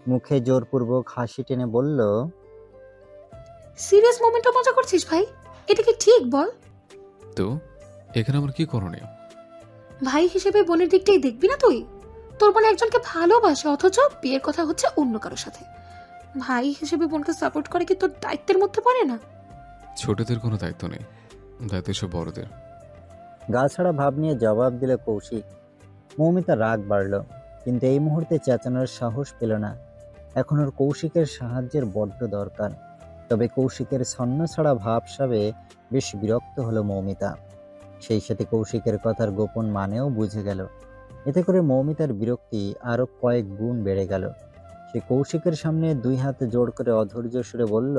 মুখে জোরপূর্বক হাসি টেনে বলল, সিরিয়াস মোমেন্টে মজা করছিস ভাই? এটা কি ঠিক বল? তো এখানে আমার কি করণীয়? ভাই হিসেবে বোনের দিকটাই দেখবি না তুই? তোর বোন একজনকে ভালোবাসে, অথচ বিয়ের কথা হচ্ছে অন্য কারোর সাথে। ভাই হিসেবে বোনকে সাপোর্ট করে কি তোর দায়িত্বের মধ্যে পড়ে না? ছোটদের কোনো দায়িত্ব নেই, দায়িত্ব সব বড়দের। গা ছাড়া ভাব নিয়ে জবাব দিল কৌশিক। মৌমিতার রাগ বাড়ল, কিন্তু এই মুহূর্তে চেঁচানোর সাহস পেল না। এখন ওর কৌশিকের সাহায্যের বড্ড দরকার। তবে কৌশিকের ছন্নছাড়া ভাবসাবে বেশ বিরক্ত হলো মৌমিতা। সেই সাথে কৌশিকের কথার গোপন মানেও বুঝে গেল। এতে করে মৌমিতার বিরক্তি আরো কয়েক গুণ বেড়ে গেল। সে কৌশিকের সামনে দুই হাতে জোড় করে অধৈর্য সুরে বলল,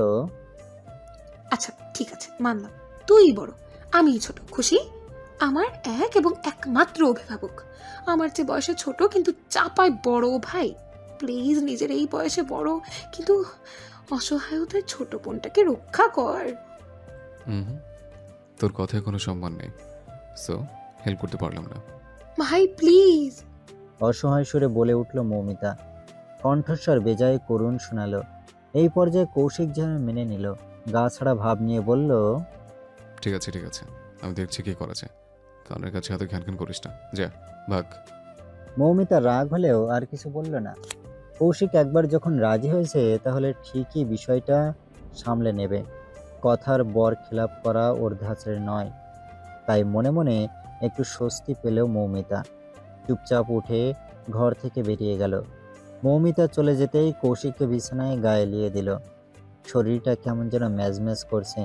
আচ্ছা ঠিক আছে, মানলাম তুই বড়, আমি ছোট। খুশি? আমার এক এবং একমাত্র অভিভাবক, আমার যে বয়সে ছোট কিন্তু চাপায় বড় ভাই। প্লিজ নিজের এই বয়সে বড় কিন্তু অসহায়তায় ছোট বোনটাকে রক্ষা কর। হুম, তোর কথায় কোনো সম্মান নেই, সো হেল্প করতে পারলাম না। ভাই প্লিজ। অসহায় সুরে বলে উঠল মৌমিতা। কণ্ঠস্বর বেজায় করুণ শোনালো। এই পর্যায়ে কৌশিক যেন মেনে নিল। গা ছাড়া ভাব নিয়ে বলল, ঠিক আছে ঠিক আছে, আমি দেখছি কি করা যায়। কানের কাছে এত ঘ্যান ঘ্যান করিস না, যা ভাগ। মৌমিতা রাগ হলেও আর কিছু বলল না। কৌশিক একবার যখন রাজি হয়েছে তাহলে ঠিকই বিষয়টা সামলে নেবে। কথার বর খেলাপ করা ওর ধাঁচের নয়। তাই মনে মনে একটু স্বস্তি পেলেও মৌমিতা চুপচাপ উঠে ঘর থেকে বেরিয়ে গেল। মৌমিতা চলে যেতেই কৌশিককে বিছানায় গায়ে লিয়ে দিল। শরীরটা কেমন যেন ম্যাজম্যাজ করছে।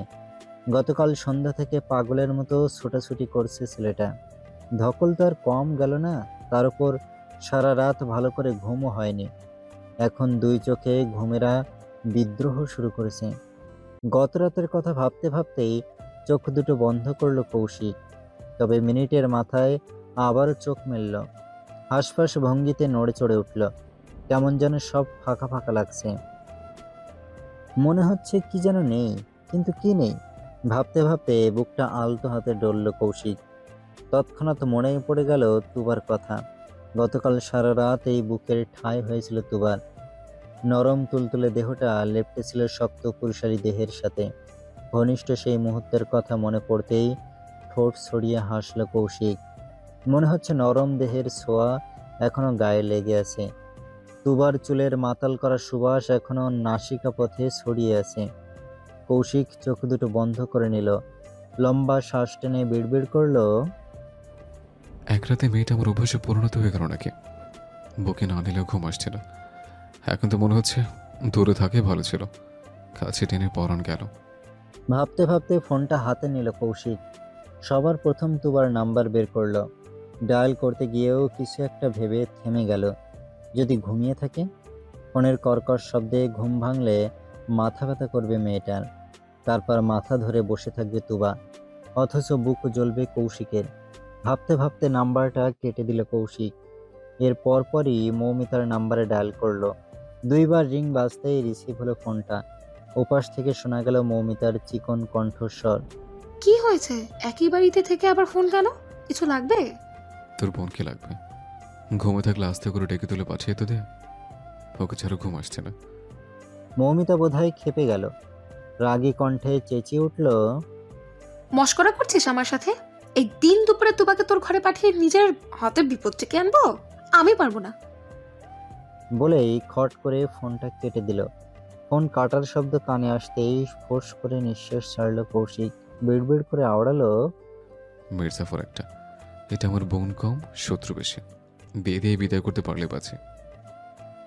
গতকাল সন্ধ্যা থেকে পাগলের মতো ছোটাছুটি করছে ছেলেটা। ধকল তো আর কম গেল না, তার উপর সারা রাত ভালো করে ঘুমও হয়নি। এখন দুই চোখে ঘুমেরা বিদ্রোহ শুরু করেছে। গত রাতের কথা ভাবতে ভাবতেই চোখ দুটো বন্ধ করলো কৌশিক। তবে মিনিটের মাথায় আবারও চোখ মেলল। হাঁসফাঁস ভঙ্গিতে নড়ে চড়ে উঠল। কেমন যেন সব ফাঁকা ফাঁকা লাগছে। মনে হচ্ছে কি যেন নেই, কিন্তু কি নেই ভাবতে ভাবতে বুকটা আলতো হাতে ডলল কৌশিক। তৎক্ষণাৎ মনে পড়ে গেল তুবার কথা। গতকাল সারা রাত এই বুকের ঠাঁই হয়েছিল তুবার। নরম তুলতুলে দেহটা লেপ্টেছিল শক্ত পুরুষালী দেহের সাথে। ঘনিষ্ঠ সেই মুহূর্তের কথা মনে পড়তেই ঠোঁট ছড়িয়ে হাসল কৌশিক। মনে হচ্ছে নরম দেহের ছোঁয়া এখনো গায়ে লেগে আছে। তুবার চুলের মাতাল করা সুবাস এখনো নাসিকা পথে ছড়িয়ে আছে। কৌশিক চোখ দুটো বন্ধ করে নিল। লম্বা শ্বাস টেনে বিড়বিড় করলো, এক রাতে মেয়েটা আমার অভ্যাসে পরিণত হয়ে গেল নাকি? বুকে না নিলেও ঘুম আসছে না। এখন তো মনে হচ্ছে দূরে থাকে ভালো ছিল, কাছে টেনে পরাণ গেল। ভাবতে ভাবতে ফোনটা হাতে নিল কৌশিক। সবার প্রথম তুবার নাম্বার বের করলো। ডায়াল করতে গিয়েও কিছু একটা ভেবে থেমে গেল। যদি ঘুমিয়ে থাকে? ফোনের কর্কশ শব্দে ঘুম ভাঙলে মাথা ব্যথা করবে মেয়েটার। তারপর মাথা ধরে বসে থাকবে তুবা, অথচ বুক জ্বলবে কৌশিকের। ভাবতে ভাবতে নাম্বারটা কেটে দিল কৌশিক। এর পরপরই মৌমিতার নাম্বারে ডায়াল করলো। দুইবার রিং বাজতেই রিসিভ হলো ফোনটা। ওপাশ থেকে শোনা গেল মৌমিতার চিকন কণ্ঠস্বর। কি হয়েছে? একই বাড়িতে থেকে আবার ফোন কেন? কিছু লাগবে? তোর বোনকে লাগবে। ঘুমে থাকলে আস্তে করে ডেকে তুলে পাঠিয়ে তো দে, ওকে ছাড়া ঘুম আসছে না। মৌমিতা বোধহয় খেপে গেল। রাগী কণ্ঠে চেঁচিয়ে উঠল, মস্করা করছিস আমার সাথে? এই দিন দুপুরে তোমাকে তোর ঘরে পাঠিয়ে নিজের হাতে বিপদ ডেকে আনবো? আমি পারবো না। বলেই খট করে ফোনটা কেটে দিল। ফোন কাটার শব্দ কানে আসতেই ফোঁস করে নিঃশ্বাস ছাড়ল কৌশিক। বিড়বিড় করে আওড়ালো, মির্জাফর একটা, এটা আমার বোন কম, শত্রু বেশি। বিয়ে দিয়ে বিদায় করতে পারলে বাঁচে।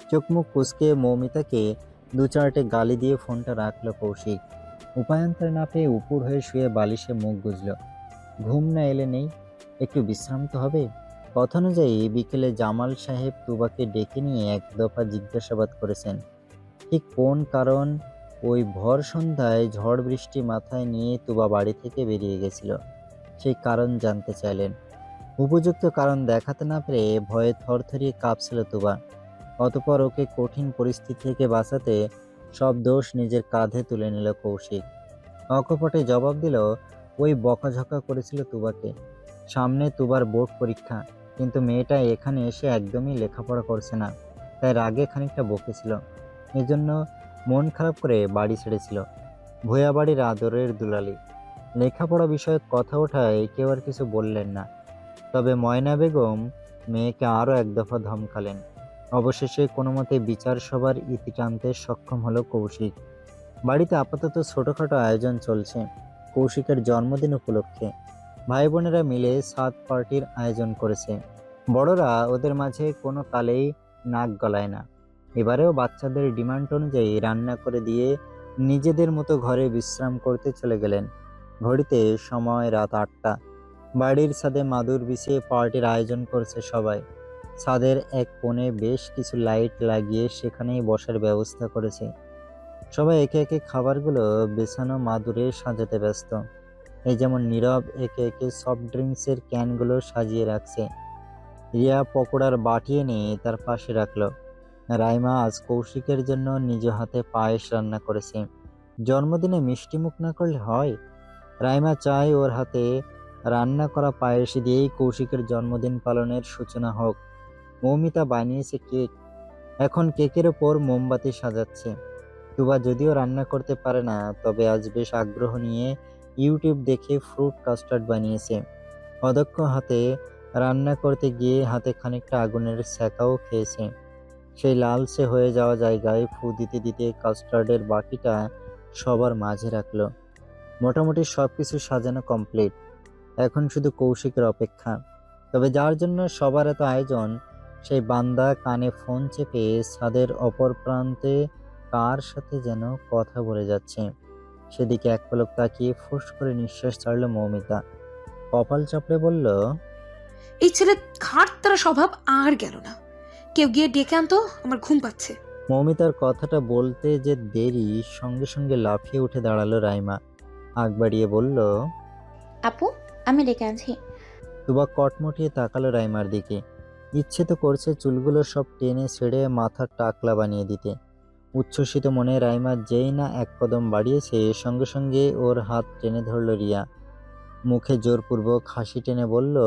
চোখ মুখ কুঁচকে মৌমিতাকে দু চারটে গালি দিয়ে ফোনটা রাখলো কৌশিক। উপায়ান্তর না পেয়ে উপুর হয়ে শুয়ে বালিশে মুখ গুজল। ঘুম না এলে নেই, একটু বিশ্রাম তো হবে। কথা অনুযায়ী বিকেলে জামাল সাহেব তুবাকে ডেকে নিয়ে এক দফা জিজ্ঞাসাবাদ করেছেন। ঠিক কোন কারণ ওই ভর সন্ধ্যায় ঝড় বৃষ্টি মাথায় নিয়ে তুবা বাড়ি থেকে বেরিয়ে গেছিল, সেই কারণ জানতে চাইলেন। উপযুক্ত কারণ দেখাতে না পেরে ভয়ে থরথরিয়ে কাঁপছিল তুবা। অতঃপর ওকে কঠিন পরিস্থিতি থেকে বাঁচাতে সব দোষ নিজের কাঁধে তুলে নিল কৌশিক। অকপটে জবাব দিল, ওই বকাঝকা করেছিল তুবাকে। সামনে তুবার বোর্ড পরীক্ষা, কিন্তু মেয়েটা এখানে এসে একদমই লেখাপড়া করছে না, তাই রাগে খানিকটা বকেছিল। এজন্য মন খারাপ করে বাড়ি ছেড়েছিল। ভূয়া বাড়ির আদরের দুলালি। লেখাপড়া বিষয়ক কথা ওঠায় কেউ আর কিছু বললেন না। তবে ময়না বেগম মেয়েকে আরও এক দফা ধমকালেন। অবশেষে কোনো মতে বিচার সভার ইতি টানতে সক্ষম হলো কৌশিক। বাড়িতে আপাতত ছোটখাটো আয়োজন চলছে কৌশিকের জন্মদিন উপলক্ষে। ভাই বোনেরা মিলে সাত পার্টির আয়োজন করেছে। বড়রা ওদের মাঝে কোনো কালেই নাক গলায় না। এবারেও বাচ্চাদের ডিমান্ড অনুযায়ী রান্না করে দিয়ে নিজেদের মতো ঘরে বিশ্রাম করতে চলে গেলেন। ঘড়িতে সময় রাত 8টা। বাড়ির ছাদে মাদুর বিছিয়ে পার্টির আয়োজন করছে সবাই। ছাদের এক কোণে বেশ কিছু লাইট লাগিয়ে সেখানেই বসার ব্যবস্থা করেছে। সবাই একে একে খাবারগুলো বেছানো মাদুরে সাজাতে ব্যস্ত। এই যেমন নীরব একে একে সফট ড্রিঙ্কসের ক্যানগুলো সাজিয়ে রাখছে। রিয়া পকোড়ার বাটি এনে তার পাশে রাখলো। রাইমা আজ কৌশিকের জন্য নিজ হাতে পায়েস রান্না করেছে। জন্মদিনে মিষ্টি মুখ না করলে হয়? রাইমা চায় ওর হাতে রান্না করা পায়েস দিয়েই কৌশিকের জন্মদিন পালনের সূচনা হোক। মৌমিতা বানিয়েছে কেক, এখন কেকের ওপর মোমবাতি সাজাচ্ছে। তুবা যদিও রান্না করতে পারে না, তবে আজ বেশ আগ্রহ নিয়ে ইউটিউব দেখে ফ্রুট কাস্টার্ড বানিয়েছে। অদক্ষ হাতে রান্না করতে গিয়ে হাতে খানিকটা আগুনের ছ্যাঁকাও খেয়েছে। সেই লালচে হয়ে যাওয়া জায়গায় ফু দিতে দিতে কাস্টার্ডের বাটিটা সবার মাঝে রাখলো। মোটামুটি সবকিছু সাজানো কমপ্লিট, এখন শুধু কৌশিকের অপেক্ষা। তবে যার জন্য সবার এত আয়োজন, সেই বান্দা কানে ফোন চেপে ছাদের অপর প্রান্তে কার সাথে যেন কথা বলে যাচ্ছে। সেদিকে এক পলক তাকিয়ে ফুস করে নিঃশ্বাস ছাড়ল মৌমিতা। কপাল চাপড়ে বলল, এই ছেলে ঘাট তারা স্বভাব আর গেল না। কেউ গিয়ে ডেকে আনতো, আমার ঘুম পাচ্ছে। মৌমিতার কথাটা বলতে যে দেরি, সঙ্গে সঙ্গে লাফিয়ে উঠে দাঁড়ালো রাইমা। আগ বাড়িয়ে বলল, আপু, আমি ডেকে আনছি। তুবা কটমটিয়ে তাকালো রাইমার দিকে। ইচ্ছে তো করছে চুলগুলো সব টেনে ছেড়ে মাথার টাকলা বানিয়ে দিতে। উচ্ছ্বসিত মনে রাইমা যেই না এক কদম বাড়িয়েছে, সঙ্গে সঙ্গে ওর হাত টেনে ধরল রিয়া। মুখে জোরপূর্বক হাসি টেনে বলল,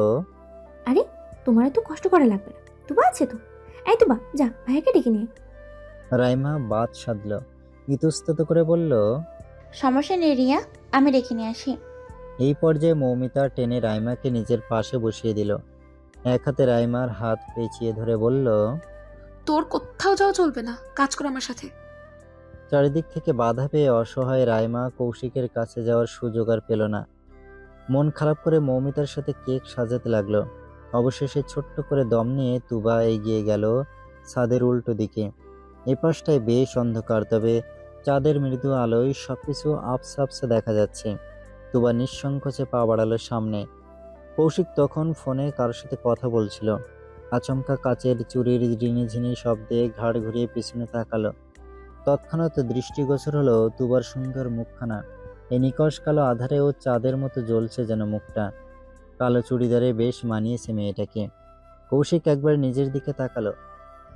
আরে, তোমার এত কষ্ট করা লাগবে না, তুবা আছে তো। এই তুবা, যা ভাইয়াকে ডেকে নিয়ে। রাইমা বাদ সাধল, ইতস্তত করে বলল। সমস্যা নেই রিয়া, আমি ডেকে নিয়ে আসি। এই পর্যায়ে মৌমিতা টেনে রাইমাকে নিজের পাশে বসিয়ে দিল। এক হাতে রাইমার হাত পেঁচিয়ে ধরে বলল, তোর কোথাও যাওয়া চলবে না, কাজ কর আমার সাথে। চারিদিক থেকে বাধা পেয়ে অসহায় রাইমা কৌশিকের কাছে যাওয়ার সুযোগ আর পেল না। মন খারাপ করে মৌমিতার সাথে কেক সাজাতে লাগলো। অবশেষে ছোট্ট করে দম নিয়ে তুবা এগিয়ে গেল ছাদের উল্টো দিকে। এ পাশটায় বেশ অন্ধকার, তবে চাঁদের মৃদু আলোয় সবকিছু আবছা আবছা দেখা যাচ্ছে। তুবা নিঃসংকোচে পা বাড়ালো সামনে। কৌশিক তখন ফোনে কারোর সাথে কথা বলছিল। আচমকা কাচের চুরির ঝিনিঝিনি শব্দে ঘাড় ঘুরিয়ে পিছনে তাকালো। তৎক্ষণাৎ দৃষ্টিগোচর হলো তুবার সুন্দর মুখখানা। এই নিকশ কালো আধারেও চাঁদের মতো জ্বলছে যেন মুখটা। কালো চুড়িদারে বেশ মানিয়েছে মেয়েটাকে। কৌশিক একবার নিজের দিকে তাকালো।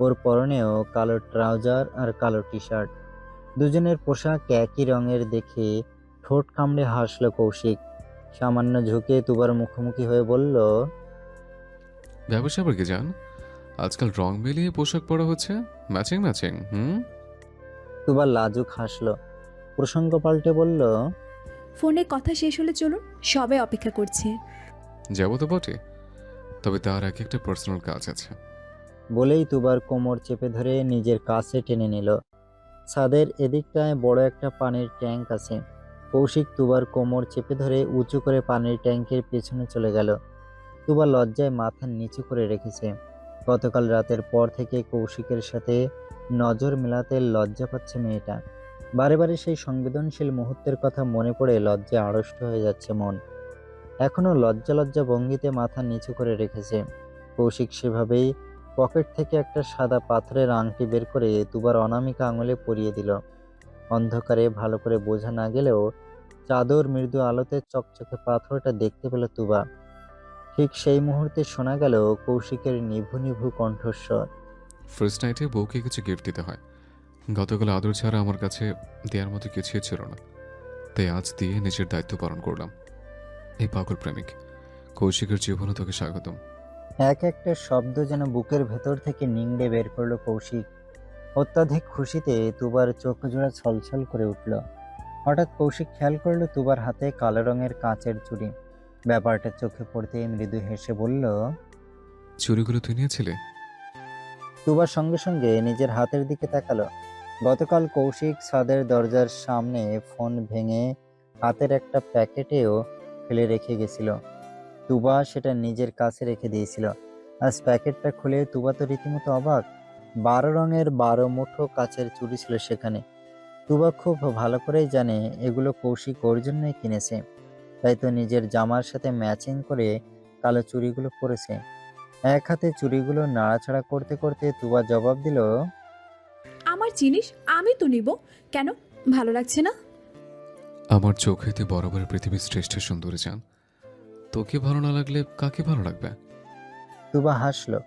ওর পরনেও কালো ট্রাউজার আর কালো টি শার্ট। দুজনের পোশাক একই রঙের দেখে ঠোঁট কামড়ে হাসলো কৌশিক। সামান্য ঝুঁকে তুবার মুখোমুখি হয়ে বলল, ব্যবসা আবার কি জান, আজকাল রং মিলিয়ে পোশাক পরা হচ্ছে, ম্যাচিং ম্যাচিং। তুবা লাজুক হাসলো। প্রসঙ্গ পাল্টে বলল, ফোনে কথা শেষ হলে চলুন, সবাই অপেক্ষা করছে। যাবো তো বটে, তবে তার আগে একটা পার্সোনাল কাজ আছে। বলেই তুবার কোমর চেপে ধরে নিজের কাছে টেনে নিল। ছাদের এদিকটায় বড় একটা পানির ট্যাঙ্ক আছে। কৌশিক তুবার কোমর চেপে ধরে উঁচু করে পানির ট্যাঙ্কের পেছনে চলে গেল। তুবা লজ্জায় মাথা নিচু করে রেখেছে। গতকাল রাতের পর থেকে কৌশিকের সাথে নজর মেলাতে লজ্জা পাচ্ছে মেয়েটা। বারে বারে সেই সংবেদনশীল মুহূর্তের কথা মনে পড়ে লজ্জায় আড়ষ্ট হয়ে যাচ্ছে মন। এখনো লজ্জা লজ্জা ভঙ্গিতে মাথা নিচু করে রেখেছে। কৌশিক সেভাবেই পকেট থেকে একটা সাদা পাথরের আংটি বের করে তুবার অনামিকা আঙুলে পরিয়ে দিল। অন্ধকারে ভালো করে বোঝা না গেলেও চাদর মৃদু আলোতে চকচকে পাথরটা দেখতে পেল তুবা। ঠিক সেই মুহূর্তে শোনা গেল কৌশিকের নিভু নিভু কণ্ঠস্বর। ফার্স্ট নাইটে বউকে কিছু গিফট দিতে হয়। গতকাল আদর ছাড়া আমার কাছে দেওয়ার মতো কিছুই ছিল না, তাই আজ দিয়ে নিজের দায়িত্ব পালন করলাম। এই পাগল প্রেমিক কৌশিকের জীবনে তোকে স্বাগতম। এক একটা শব্দ যেন বুকের ভেতর থেকে নিংড়ে বের করলো কৌশিক। অত্যাধিক খুশিতে তুবার চোখ জোড়া ছলছল করে উঠল। হঠাৎ কৌশিক খেয়াল করলো তুবার হাতে কালো রঙের কাচের চুড়ি। ব্যাপারটা চোখে পড়তে মৃদু হেসে বলল, চুরিগুলো তুই নিয়েছিলে? তুবার সঙ্গে সঙ্গে নিজের হাতের দিকে তাকালো। গতকাল কৌশিক ছাদের দরজার সামনে ফোন ভেঙে হাতের একটা প্যাকেটেও ফেলে রেখে গেছিল। তুবা সেটা নিজের কাছে রেখে দিয়েছিল। আজ প্যাকেটটা খুলে তুবা তো রীতিমতো অবাক। 12 রঙের 12 মুঠো কাচের চুড়ি ছিল সেখানে। তুবা খুব ভালো করেই জানে এগুলো কৌশিক ওর জন্যই কিনেছে, তাই তো নিজের জামার সাথে ম্যাচিং করে কালো চুড়িগুলো পরেছে। এক হাতে চুড়িগুলো নাড়াচাড়া করতে করতে তুবা জবাব দিল, আমার জিনিস আমি তো নিব। কেন, ভালো লাগছে না? আমার চোখেতে বরাবর পৃথিবীর শ্রেষ্ঠ সুন্দরী চান, তোকে ভালো না লাগলে কাকে ভালো লাগবে? তুবা হাসলো।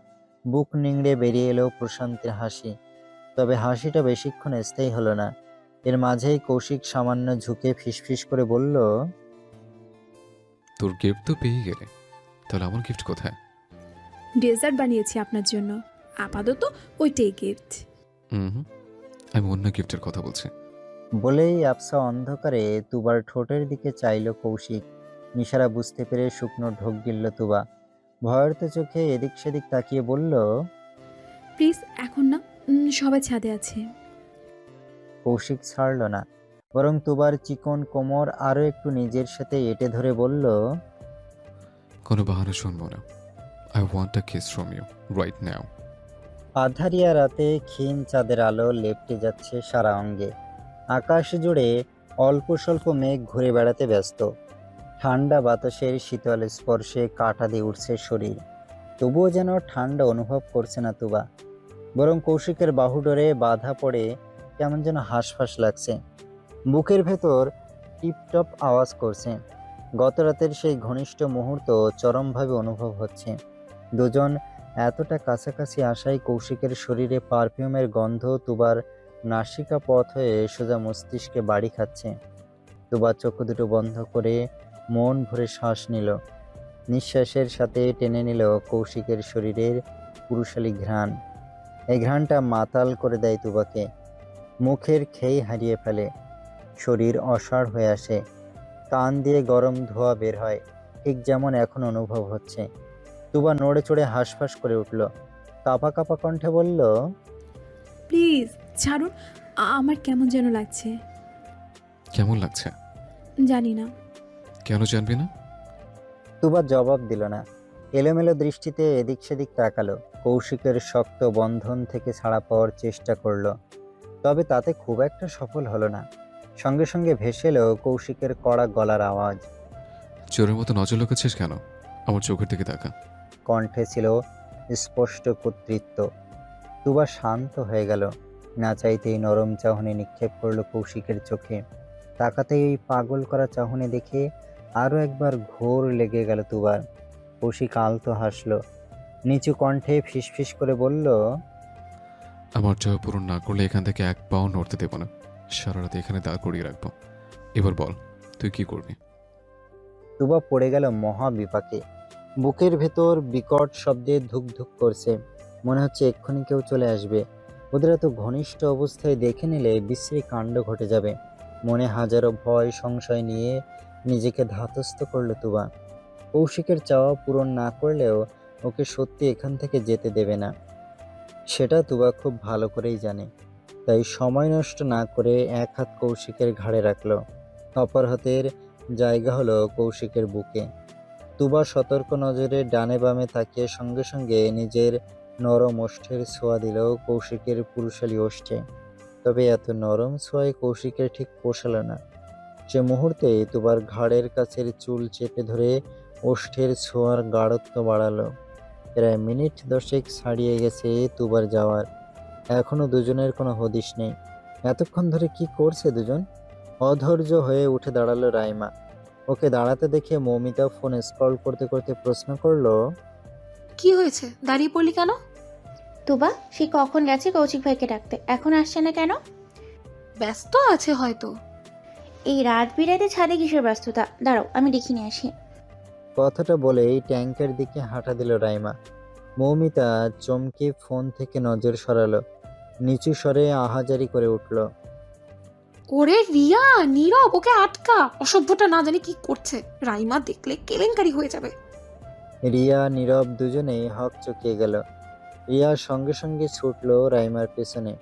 বুক নিংড়ে বেরিয়ে এলো প্রশান্তের হাসি। তবে হাসিটা বেশিক্ষণ স্থায়ী হলো না। এর মাঝেই কৌশিক সামান্য ঝুঁকে ফিসফিস করে বলল, তোর গিফট তো পেয়ে গেলে, তাহলে আমার গিফট কোথায়? ডেজার্ট বানিয়েছি আপনার জন্য, আপাতত ওইটাই গিফট। হুম, আমি অন্য গিফটের কথা বলছি। বলেই আবসা অন্ধকারে তুবার ঠোঁটের দিকে চাইল কৌশিক। নিশারা বুঝতে পেরে শুকনো ঢোক গিলল তুবা। ভয়ার্ত চোখে এদিক সেদিক তাকিয়ে বলল, প্লিজ এখন না, সবাই ছাদে আছে। কৌশিক ছাড়ল না, বরং তুবার চিকন কোমর আরো একটু নিজের সাথে এঁটে ধরে বলল, কোনো বাহানা শুনবো না। I want a kiss from you right now. আধারিয়া রাতে ক্ষীণ চাঁদের আলো লেপ্টে যাচ্ছে সারা অঙ্গে। আকাশ জুড়ে অল্প স্বল্প মেঘ ঘুরে বেড়াতে ব্যস্ত। ঠান্ডা বাতাসের শীতল স্পর্শে কাঁটা দিয়ে উঠছে শরীর। তবুও যেন ঠান্ডা অনুভব করছে না তুবা, বরং কৌশিকের বাহুডোরে বাধা পড়ে কেমন যেন হাঁসফাঁস লাগছে। বুকের ভেতর টিপটপ আওয়াজ করছে। গত রাতের সেই ঘনিষ্ঠ মুহূর্ত চরমভাবে অনুভব হচ্ছে। দুজন এতটা কাছাকাছি আসায় কৌশিকের শরীরে পারফিউমের গন্ধ তুবার নাসিকা পথ হয়ে সোজা মস্তিষ্কে বাড়ি খাচ্ছে। তুবা চোখ দুটো বন্ধ করে মন ভরে শ্বাস নিল। নিঃশ্বাসের সাথে টেনে নিল কৌশিকের শরীরের পুরুষালী ঘ্রাণ। এই ঘ্রাণটা মাতাল করে দেয় তুবাকে। মুখের খেই হারিয়ে ফেলে। শরীর অসাড় হয়ে আসে। কান দিয়ে গরম ধোঁয়া বের হয়, ঠিক যেমন এখন অনুভব হচ্ছে। তুবা নড়ে চড়ে হাঁসফাঁস করে উঠল। কাঁপা কাঁপা কণ্ঠে বলল, প্লিজ ছাড়ুন, আমার কেমন যেন লাগছে। কেমন লাগছে? জানি না। কেন জানবি না? তুবা জবাব দিল না। এলোমেলো দৃষ্টিতে এদিক সেদিক তাকালো। কৌশিকের শক্ত বন্ধন থেকে ছাড়া পাওয়ার চেষ্টা করলো, তবে তাতে খুব একটা সফল হলো না। সঙ্গে সঙ্গে ভেসে এলো কৌশিকের কড়া গলার আওয়াজ। চোরের মতো নজর লোকাচ্ছিস কেন? আমার চোখের দিকে তাকা। কণ্ঠে ছিল স্পষ্ট কর্তৃত্ব। তুবা শান্ত হয়ে গেল। না চাইতেই নরম চাহনি নিক্ষেপ করলো কৌশিকের চোখে। তাকাতেই ওই পাগল করা চাহনি দেখে আরও একবার ঘোর লেগে গেল তুবার। কৌশিক আলতো হাসলো। নিচু কণ্ঠে ফিসফিস করে বলল, আমার চাওয়া পূরণ না করলে এখান থেকে এক পাও নড়তে দেবো না। সারা রাত এখানে দাঁড় করিয়ে রাখবো। এবার বল, তুই কি করবি? তুবা পড়ে গেল মহা বিপাকে। বুকের ভেতর বিকট শব্দে ধুক ধুক করছে। মনে হচ্ছে এক্ষুনি কেউ চলে আসবে। ওদের এত ঘনিষ্ঠ অবস্থায় দেখে নিলে বিশ্রী কাণ্ড ঘটে যাবে। মনে হাজারো ভয় সংশয় নিয়ে নিজেকে ধাতস্থ করলো তুবা। কৌশিকের চাওয়া পূরণ না করলেও ওকে সত্যি এখান থেকে যেতে দেবে না, সেটা তুবা খুব ভালো করেই জানে। তাই সময় নষ্ট না করে এক হাত কৌশিকের ঘাড়ে রাখলো, অপর হাতের জায়গা হলো কৌশিকের বুকে। তুবা সতর্ক নজরে ডানে বামে তাকিয়ে সঙ্গে সঙ্গে নিজের নরম ওষ্ঠের ছোঁয়া দিল কৌশিকের পুরুষালী ওষ্ঠে। তবে এত নরম ছোঁয়ায় কৌশিকের ঠিক পোষালো না। সে মুহূর্তে তুবার ঘাড়ের কাছের চুল চেপে ধরে ওষ্ঠের ছোঁয়ার গাঢ়ত্ব বাড়ালো। প্রায় মিনিট 10 ছাড়িয়ে গেছে তুবার যাওয়ার। এখনো দুজনের কোনো হদিশ নেই। এতক্ষণ ধরে কি করছে দুজন? অধৈর্য হয়ে উঠে দাঁড়ালো রাইমা। ওকে দাঁড়াতে দেখে মৌমিতা ফোন স্ক্রল করতে করতে প্রশ্ন করলো, কি হয়েছে, দাঁড়িয়ে পড়লি কেন? তুবা সে কখন গেছে কৌশিক ভাইকে ডাকতে, এখন আসছে না কেন? ব্যস্ত আছে হয়তো। এই রাত বিরাতে ছাদে কিসের ব্যস্ততা? দাঁড়াও আমি দেখে নিয়ে আসি। কথাটা বলেই ট্যাঙ্কের দিকে হাঁটা দিল রাইমা। মৌমিতা চমকে ফোন থেকে নজর সরালো। নিচু স্বরে আহাজারি করে উঠল, ওরে রিয়া, নীরব, ওকে আটকা। অসভ্যটা না জানি কি করছে, রাইমা দেখলে কেলেঙ্কারি হয়ে যাবে। রিয়া নীরব দুজনেই হক চকিয়ে গেল। রিয়ার সঙ্গে সঙ্গে ছুটল রাইমার পেছনে।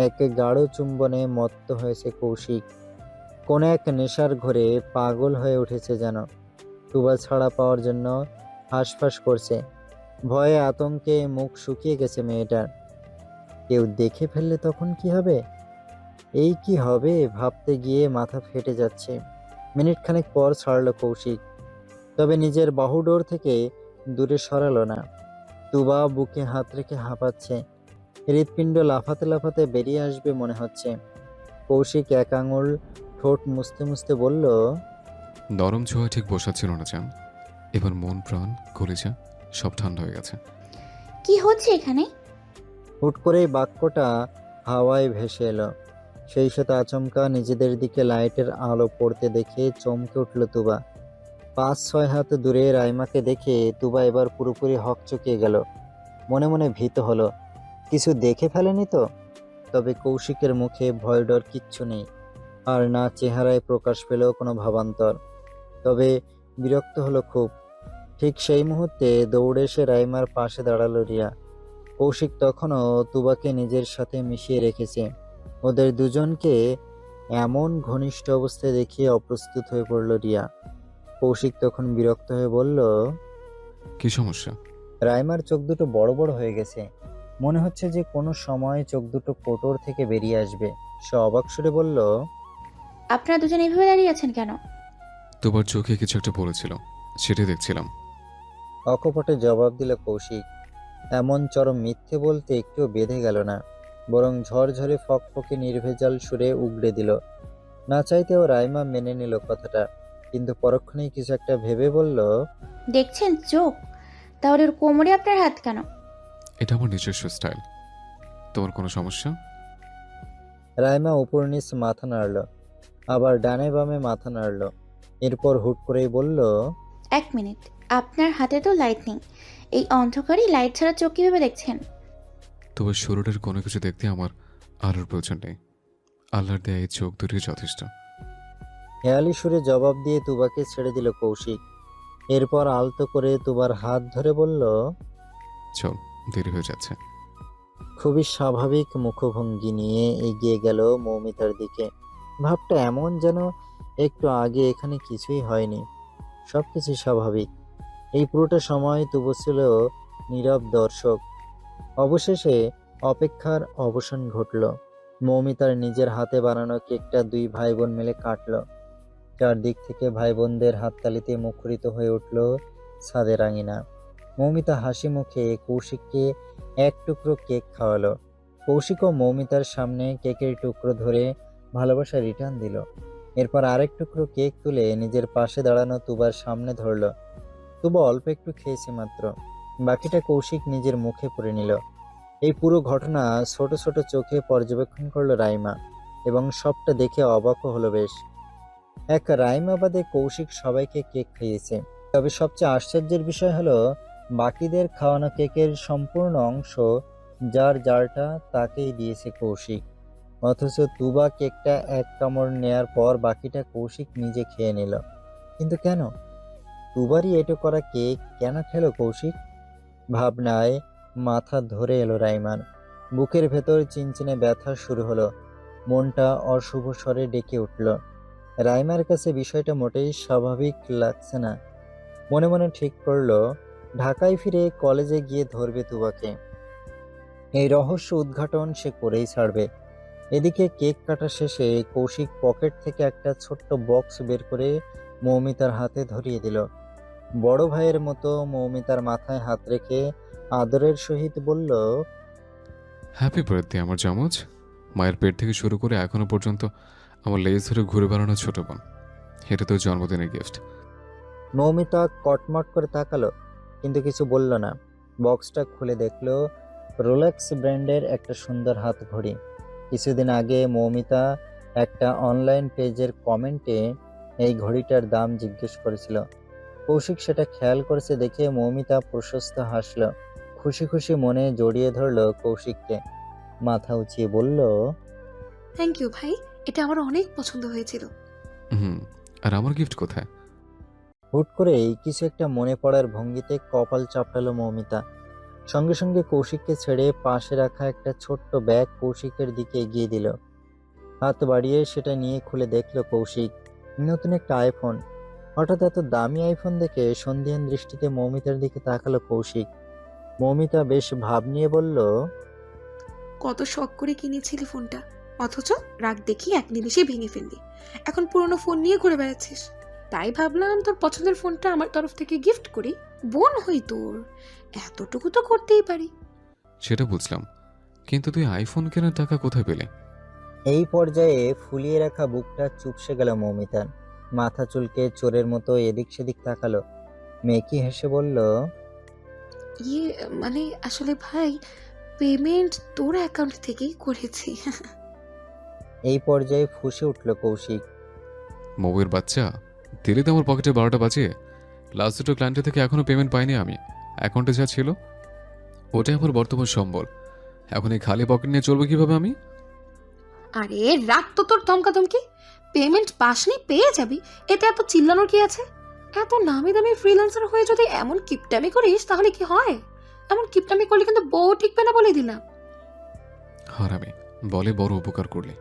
এক গাঢ় চুম্বনে মত্ত হয়েছে কৌশিক। কোন এক নেশার ঘরে পাগল হয়ে উঠেছে যেন। তুবা ছাড়া পাওয়ার জন্য হাঁসফাঁস করছে। ভয়ে আতঙ্কে মুখ শুকিয়ে গেছে মেয়েটার। কেউ দেখে ফেললে তখন কি হবে? এই কি হবে ভাবতে গিয়ে মাথা ফেটে যাচ্ছে। মিনিট খানেক পর ছাড়লো কৌশিক, তবে নিজের বাহুডোর থেকে দূরে সরালো না। তুবা বুকে হাত রেখে হাঁপাচ্ছে, হৃৎপিণ্ড লাফাতে লাফাতে বেরিয়ে আসবে মনে হচ্ছে। কৌশিক এক আঙুল ঠোঁট মুছতে মুছতে বলল, নরম ছোঁয়া ঠিক বসাচ্ছিল না চান। এবার মন প্রাণ কলিজা সব ঠান্ডা হয়ে গেছে। কি হচ্ছে এখানে? হুট করেই বাক্যটা হাওয়ায় ভেসে এলো। সেই সাথে আচমকা নিজেদের দিকে লাইটের আলো পড়তে দেখে চমকে উঠল তুবা। 5-6 হাত দূরে রাইমাকে দেখে তুবা এবার পুরোপুরি হকচকিয়ে গেল। মনে মনে ভীত হলো, কিছু দেখে ফেলেনি তো? তবে কৌশিকের মুখে ভয় ডর কিচ্ছু নেই, আর না চেহারায় প্রকাশ পেল কোনো ভাবান্তর। তবে বিরক্ত হলো খুব। ঠিক সেই মুহূর্তে দৌড়ে এসে রাইমার পাশে দাঁড়ালো রিয়া। কৌশিক তখনও তুবাকে নিজের সাথে মিশিয়ে রেখেছে। ওদের দুজনকে এমন ঘনিষ্ঠ অবস্থায় দেখিয়ে অপ্রস্তুত হয়ে পড়ল রিয়া। কৌশিক তখন বিরক্ত হয়ে বলল, কি সমস্যা? রাইমার চোখ দুটো বড় বড় হয়ে গেছে, মনে হচ্ছে যে কোনো সময় চোখ দুটো কোটর থেকে বেরিয়ে আসবে। সে অবাক সুরে বলল, আপনারা দুজন এইভাবে দাঁড়িয়ে আছেন কেন? তোমার চোখে কিছু একটা পড়েছিল, সেটাই দেখছিলাম। অকপটে জবাব দিল কৌশিক। এমন চরম মিথ্যে বলতে একটুও বেঁধে গেল না, বরং ঝরঝরে ফকফকে নির্ভেজাল সুরে উগড়ে দিল। না চাইতেও রাইমা মেনে নিল কথাটা, কিন্তু পরক্ষণেই কিছু একটা ভেবে বলল, দেখছেন চোখ? তাহলে ওর কোমরে আপনার হাত কেন? এটা আমার নিজস্ব স্টাইল। তোমার কোনো সমস্যা? রাইমা উপর নিচ মাথা নাড়ল, আবার ডানে বামে মাথা নাড়ল। এরপর হুট করেই বলল, 1 মিনিট, আপনার হাতে তো লাইট নেই, এই অন্ধকারে লাইট ছাড়া চোখ কিভাবে দেখছেন? তোমার শরীরের কোনো কিছু দেখতে আমার আলোর প্রয়োজন নেই। আল্লাহর দেয়া এই চোখ দুটোই যথেষ্ট। হেয়ালি সুরে জবাব দিয়ে তুবাকে ছেড়ে দিল কৌশিক। এরপর আলতো করে তুবার হাত ধরে বলল, চল, দেরি হয়ে যাচ্ছে। খুবই স্বাভাবিক মুখভঙ্গি নিয়ে এগিয়ে গেল মৌমিতার দিকে। ভাবটা এমন যেন একটু আগে এখানে কিছুই হয়নি, সবকিছু স্বাভাবিক। এই পুরোটা সময় তুবু ছিল নীরব দর্শক। অবশেষে অপেক্ষার অবসান ঘটল। মৌমিতার নিজের হাতে বানানো কেকটা 2 ভাই বোন মিলে কাটল। চারদিক থেকে ভাই বোনদের হাততালিতে মুখরিত হয়ে উঠল ছাদের আঙিনা। মৌমিতা হাসি মুখে কৌশিককে এক টুকরো কেক খাওয়ালো। কৌশিকও মৌমিতার সামনে কেকের টুকরো ধরে ভালোবাসা রিটার্ন দিল। এরপর আরেক টুকরো কেক তুলে নিজের পাশে দাঁড়ানো তুবার সামনে ধরল। তুবা অল্প একটু খেয়েছে মাত্র, বাকিটা কৌশিক নিজের মুখে পুরে নিল। এই পুরো ঘটনা ছোট ছোট চোখে পর্যবেক্ষণ করলো রাইমা, এবং সবটা দেখে অবাকও হলো বেশ। এক রাইমা বাদে কৌশিক সবাইকে কেক খাইয়েছে। তবে সবচেয়ে আশ্চর্যের বিষয় হলো, বাকিদের খাওয়ানো কেকের সম্পূর্ণ অংশ যার যারটা তাকেই দিয়েছে কৌশিক। অথচ তুবা কেকটা এক কামড় নেয়ার পর বাকিটা কৌশিক নিজে খেয়ে নিল। কিন্তু কেন? তুবারই এটো করা কেক কেন খেলো কৌশিক? ভাবনায় মাথা ধরে এলো রাইমার। বুকের ভেতর চিনচিনে ব্যথা শুরু হলো, মনটা অশুভ স্বরে ডেকে উঠল। রাইমার কাছে বিষয়টা মোটেই স্বাভাবিক লাগছে না। মনে মনে ঠিক করলো, ঢাকায় ফিরে কলেজে গিয়ে ধরবে তুবাকে। এই রহস্য উদ্ঘাটন সে করেই ছাড়বে। এদিকে কেক কাটা শেষে কৌশিক পকেট থেকে একটা ছোট্ট বক্স বের করে মৌমিতার হাতে ধরিয়ে দিল। বড় ভাইয়ের মতো মৌমিতার মাথায় হাত রেখে আদরের সহিত বলল, হ্যাপি বার্থডে আমার যমজ। মায়ের পেট থেকে শুরু করে এখনো পর্যন্ত আমার লেজ ধরে ঘুরে বেড়ানো ছোট বোন। এটা তো জন্মদিনের গিফট। মৌমিতা কটমট করে তাকালো, কিন্তু কিছু বলল না। বক্সটা খুলে দেখলো রোলেক্স ব্র্যান্ডের একটা সুন্দর হাত ঘড়ি। কিছুদিন আগে মৌমিতা একটা অনলাইন পেজের কমেন্টে এই ঘড়িটার দাম জিজ্ঞেস করেছিল। কৌশিক সেটা খেয়াল করেছে দেখে মৌমিতা প্রশস্ত হাসল। খুশি খুশি মনে জড়িয়ে ধরল কৌশিককে, মাথা উঁচিয়ে বলল, থ্যাংক ইউ ভাই, এটা আমার অনেক পছন্দ হয়েছিল। আর আমার গিফট কোথায়? হুট করেই কিছু একটা মনে পড়ার ভঙ্গিতে কপাল চাপড়ালো মৌমিতা। সঙ্গে সঙ্গে কৌশিককে ছেড়ে পাশে রাখা একটা ছোট্ট ব্যাগ কৌশিকের দিকে এগিয়ে দিল। হাত বাড়িয়ে সেটা নিয়ে খুলে দেখলো কৌশিক নতুন একটা আইফোন। হঠাৎ এত দামি আইফোন দেখে সন্ধিহান দৃষ্টিতে মৌমিতার দিকে তাকালো কৌশিক। মৌমিতা বেশ ভাব নিয়ে বলল, কত শখ করে কিনেছিলি ফোনটা, অথচ রাগ দেখি এক নিমিষে ভেঙে ফেললি। এখন পুরনো ফোন নিয়ে ঘুরে বেড়াচ্ছিস। তাই ভাবলাম তোর পছন্দের ফোনটা আমার তরফ থেকে গিফট করি, বোন হই তোর, এতটুকু তো করতেই পারি। সেটা বুঝলাম, কিন্তু তুই আইফোন কেনার টাকা কোথায় পেলে? এই পর্যায়ে ফুলিয়ে রাখা বুকটা চুপসে গেল মৌমিতার। মাথা চুলকে চোরের মতো এদিক সেদিক তাকালো। মেকি হেসে বলল, ইয়ে মানে আসলে ভাই, পেমেন্ট তোর অ্যাকাউন্ট থেকেই করেছি। এই পর্যায়ে ফুঁসে উঠল কৌশিক। মৌয়ের বাচ্চা, দিলে তো আমার পকেটে 12টা বাজে। লাস্ট দুটো ক্লায়েন্টের থেকে এখনো পেমেন্ট পাইনি আমি। অ্যাকাউন্টে যা ছিল ওটাই আমার বর্তমান সম্বল। এখন এই খালি পকেট নিয়ে চলবে কিভাবে আমি? আরে রাত তো তোর ধমকাধমকি, পেমেন্ট পাসনি পেয়ে যাবি, এতে এত চিল্লানোর কি আছে? এত নামি দামি ফ্রিল্যান্সার হয়ে যদি এমন কিপটামি করিস তাহলে কি হয়? এমন কিপটামি করলে কিন্তু বউ টিকবে না বলে দিলাম। হারামি, বলে বড় উপকার করলে।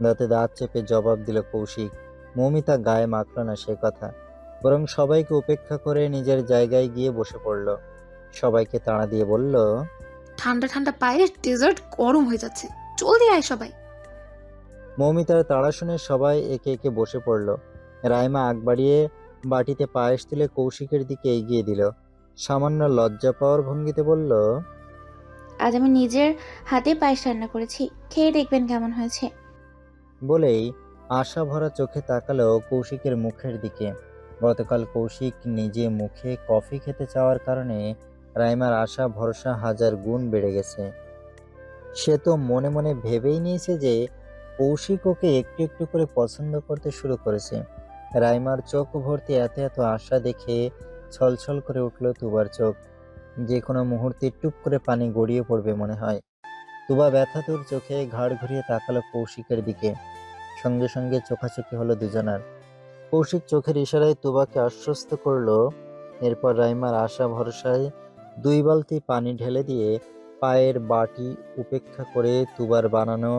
দাঁতে দাঁত চেপে জবাব দিল কৌশিক। মৌমিতা গায়ে মাখল না সে কথা, বরং সবাইকে উপেক্ষা করে নিজের জায়গায় গিয়ে বসে পড়ল। সবাইকে তাড়া দিয়ে বলল, ঠান্ডা ঠান্ডা পায়ে ডেজার্ট গরম হয়ে যাচ্ছে, জলদি আয় সবাই। মৌমিতার তাড়া শুনে সবাই একে একে বসে পড়ল। রাইমা আগ বাড়িয়ে বাটিতে পায়েস তুলে কৌশিকের দিকে এগিয়ে দিল। সামান্য লজ্জা পাওয়ার ভঙ্গিতে বলল, আজ আমি নিজের হাতে পায়েস রান্না করেছি, খেয়ে দেখবেন কেমন হয়েছে। বলেই আশা ভরা চোখে তাকালো কৌশিকের মুখের দিকে। গতকাল কৌশিক নিজে মুখে কফি খেতে চাওয়ার কারণে রাইমার আশা ভরসা 1000 গুণ বেড়ে গেছে। সে তো মনে মনে ভেবেই নিয়েছে যে কৌশিক ওকে একটু একটু করে পছন্দ করতে শুরু করেছে। রাইমার চোখ ভর্তি এত এত আশা দেখে ছলছল করে উঠল তুবার চোখ। যে কোনো মুহূর্তে টুপ করে পানি গড়িয়ে পড়বে মনে হয়। তুবা ব্যথাতুর চোখে ঘাড় ঘুরিয়ে তাকালো কৌশিকের দিকে। সঙ্গে সঙ্গে চোখাচোখি হলো দুজনার। কৌশিক চোখের ইশারায় তুবাকে আশ্বস্ত করলো। এরপর রাইমার আশা ভরসায় 2 বালতি পানি ঢেলে দিয়ে পায়ের বাটি উপেক্ষা করে তুবার বানানো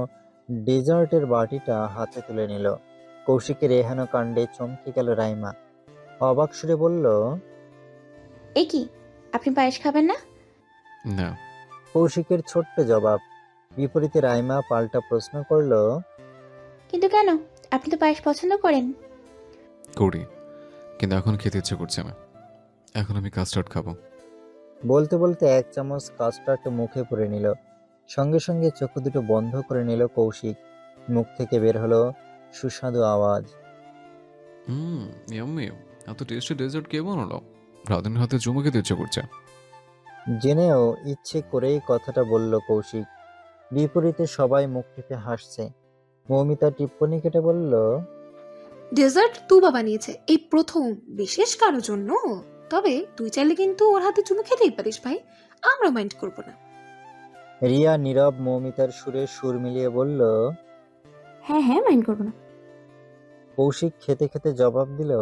ডেজার্টের বাটিটা হাতে তুলে নিল। কৌশিকের এহেন কাণ্ডে চমকে গেল রাইমা। অবাক সুরে বলল, এ কি, আপনি পায়েস খাবেন না? না। কৌশিকের ছোট্ট জবাব। বিপরীতে রাইমা পাল্টা প্রশ্ন করলো, কিন্তু কেন, আপনি তো পায়েস পছন্দ করেন। করি, কিন্তু এখন খেতে ইচ্ছে করছে না। এখন আমি কাস্টার্ড খাবো। বলতে বলতে 1 চামচ কাস্টার্ড মুখে পুরে নিল। সঙ্গে সঙ্গে চোখ দুটো বন্ধ করে নিল কৌশিক। মুখ থেকে বের হলো সুস্বাদু আওয়াজ, ইয়াম্মি, এত টেস্টি ডেজার্ট কে বানালো? রাধুনির হাতে চুমু খেতে ইচ্ছে করছে। জেনেও ইচ্ছে করেই কথাটা বলল কৌশিক। বিপরীতে সবাই মুখ টিপে হাসছে। মৌমিতা টিপ্পনি কেটে বলল, ডেজার্ট তুবা বানিয়েছে এই প্রথম, বিশেষ কারোর জন্য। তবে তুই চাইলে কিন্তু ওর হাতে চুমু খেতেই পারিস ভাই, আমরা মাইন্ড করবো না। রিয়া নীরব মৌমিতার সুরে সুর মিলিয়ে বলল। হ্যাঁ হ্যাঁ, মাইন্ড করবো না। কৌশিক খেতে খেতে জবাব দিল,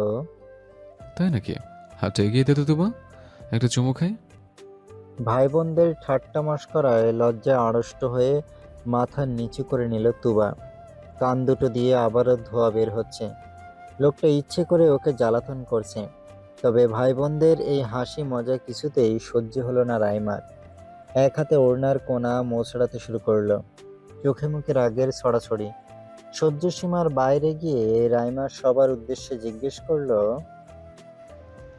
তাই নাকি? হাতটা এগিয়ে দে তো তুবা, একটা চুমু খাই। ভাই বোনদের ঠাট্টা মশকরায় লজ্জায় আড়ষ্ট হয়ে মাথা নিচু করে নিল তুবা। কান দুটো দিয়ে আবারও ধোঁয়া বের হচ্ছে। লোকটা ইচ্ছে করে ওকে জ্বালাতন করছে। তবে ভাই বোনদের এই হাসি মজা কিছুতেই সহ্য হলো না রাইমার। এক হাতে ওড়নার কোনা মোছড়াতে শুরু করলো। চোখে মুখে রাগের ছড়াছড়ি। সহ্য সীমার বাইরে গিয়ে রাইমার সবার উদ্দেশ্যে জিজ্ঞেস করলো,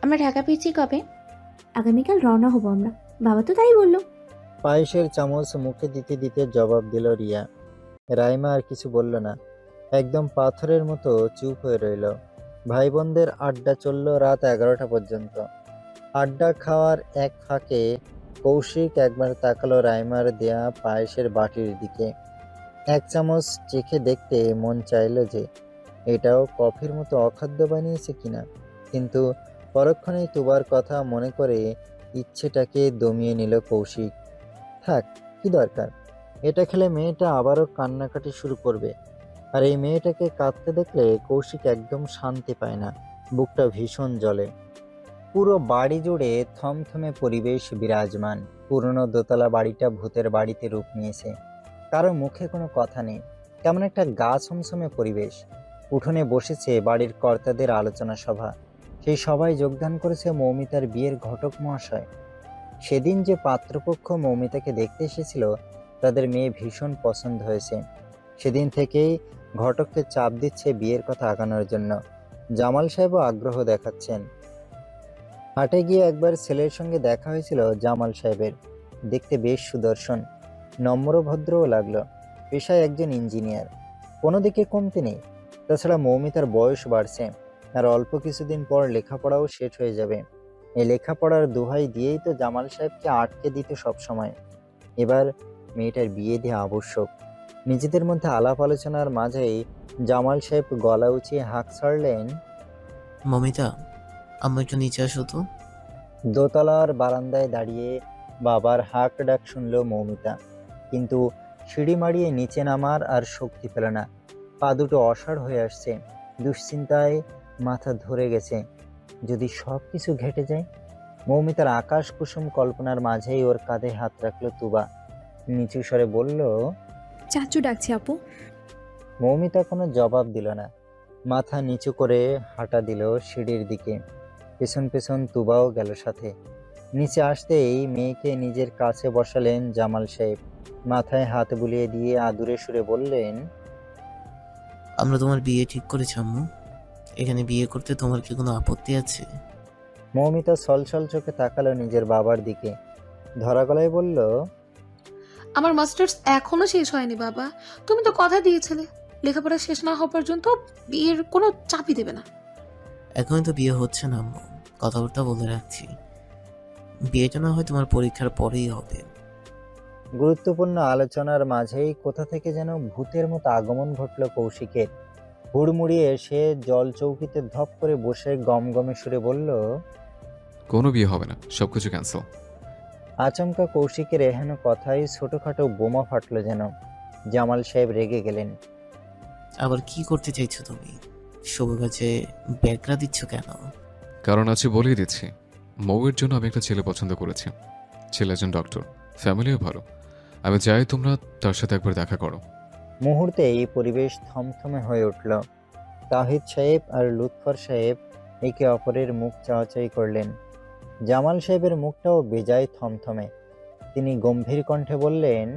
আমরা ঢাকা ফিরছি কবে? আগামীকাল রওনা হব আমরা, বাবা তো তাই বললো। পায়েসের চামচ মুখে দিতে দিতে জবাব দিল রিয়া। রাইমা আর কিছু বলল না, একদম পাথরের মতো চুপ হয়ে রইল। ভাই বোনদের আড্ডা চলল রাত 11টা পর্যন্ত। আড্ডা খাওয়ার এক ফাঁকে কৌশিক একবার তাকালো রাইমার দেয়া পায়েসের বাটির দিকে। 1 চামচ চেখে দেখতে মন চাইল যে এটাও কফির মতো অখাদ্য বানিয়েছে কিনা, কিন্তু পরক্ষণেই তুবার কথা মনে করে ইচ্ছেটাকে দমিয়ে নিল কৌশিক। থাক, কি দরকার, এটা খেলে মেয়েটা আবারও কান্নাকাটি শুরু করবে। আর এই মেয়েটাকে কাঁদতে দেখলে কৌশিক একদম শান্তি পায় না, বুকটা ভীষণ জ্বলে। পুরো বাড়ি জুড়ে থমথমে পরিবেশ বিরাজমান। পুরনো দোতলা বাড়িটা ভূতের বাড়িতে রূপ নিয়েছে। কারো মুখে কোনো কথা নেই, কেমন একটা গা ছমছমে পরিবেশ। উঠোনে বসেছে বাড়ির কর্তাদের আলোচনা সভা। সেই সভায় যোগদান করেছে মৌমিতার বিয়ের ঘটক মহাশয়। সেদিন যে পাত্রপক্ষ মৌমিতাকে দেখতে এসেছিল তাদের মেয়ে ভীষণ পছন্দ হয়েছে। সেদিন থেকেই ঘটককে চাপ দিচ্ছে বিয়ের কথা আগানোর জন্য। জামাল সাহেবও আগ্রহ দেখাচ্ছেন। হাটে গিয়ে একবার ছেলের সঙ্গে দেখা হয়েছিল জামাল সাহেবের। দেখতে বেশ সুদর্শন, নম্র ভদ্রও লাগলো। পেশায় একজন ইঞ্জিনিয়ার, কোনো দিকে কমতি নেই। তাছাড়া মৌমিতার বয়স বাড়ছে, আর অল্প কিছুদিন পর লেখাপড়াও শেষ হয়ে যাবে। এই লেখাপড়ার দোহাই দিয়েই তো জামাল সাহেবকে আটকে দিত সবসময়। এবার মেয়েটার বিয়ে দেওয়া আবশ্যক। নিজেদের মধ্যে আলাপ আলোচনার মাঝেই জামাল সাহেব গলা উঁচিয়ে হাঁক ছাড়লেন। মমিতা, আম্মা একটু নিচে আসো তো। দোতলার বারান্দায় দাঁড়িয়ে বাবার হাঁক ডাক শুনল মৌমিতা, কিন্তু সিঁড়ি মাড়িয়ে নিচে নামার আর শক্তি পেল না। পা দুটো অসাড় হয়ে আসছে, দুশ্চিন্তায় মাথা ধরে গেছে। যদি সব কিছু ঘেটে যায়। মৌমিতার আকাশ কুসুম কল্পনার মাঝেই ওর কাঁধে হাত রাখলো তুবা। নিচু স্বরে বলল, চাচু ডাকছে আপু। মৌমিতা কোনো জবাব দিল না, মাথা নিচু করে হাঁটা দিল সিঁড়ির দিকে। পেছন পেছন তুবাও গেল সাথে। নিচে আসতেই মেয়েকে নিজের কাছে বসালেন জামাল সাহেব। মাথায় হাত বুলিয়ে দিয়ে আদুরে সুরে বললেন, আমরা তোমার বিয়ে ঠিক করেছি আম্মু। এখানে বিয়ে করতে তোমার কি কোনো আপত্তি আছে? মৌমিতা ছলছল চোখে তাকালো নিজের বাবার দিকে, ধরা গলায় বলল, আমার মাস্টার্স এখনো শেষ হয়নি বাবা। তুমি তো কথা দিয়েছিলে লেখাপড়া শেষ না হওয়া পর্যন্ত বিয়ের কোনো চাপই দেবে না। এখনই তো বিয়ে হচ্ছে না আম্মু, কথাবার্তা বলে রাখছি। বিয়েটা না হয় তোমার পরীক্ষার পরেই হবে। গুরুত্বপূর্ণ আলোচনার মাঝেই কোথা থেকে যেন ভূতের মতো আগমন ঘটল কৌশিকের। হুড়মুড়িয়ে এসে জল চৌকিতে ধপ করে বসে গমগমে সুরে বলল, কোনো বিয়ে হবে না, সবকিছু ক্যান্সেল। আচমকা কৌশিকের এহেন কথায় ছোটখাটো বোমা ফাটলো যেন। জামাল সাহেব রেগে গেলেন। আবার কি করতে চাইছো তুমি? শুভ কাজে ব্যাগরা দিচ্ছ কেন? কারণ আছে বলেই দিচ্ছি। মৌয়ের জন্য আমি একটা ছেলে পছন্দ করেছি। ছেলে একজন ডক্টর, ফ্যামিলিও ভালো। আমি চাই তোমরা তার সাথে একবার দেখা করো। মুহূর্তে এই পরিবেশ থমথমে হয়ে উঠল। তাহিদ সাহেব আর লুৎফর সাহেব একে অপরের মুখ চাওয়াচাই করলেন। জামাল সাহেবের মুখটাও বেজায় থমথমে। তিনি গম্ভীর কণ্ঠে বললেন,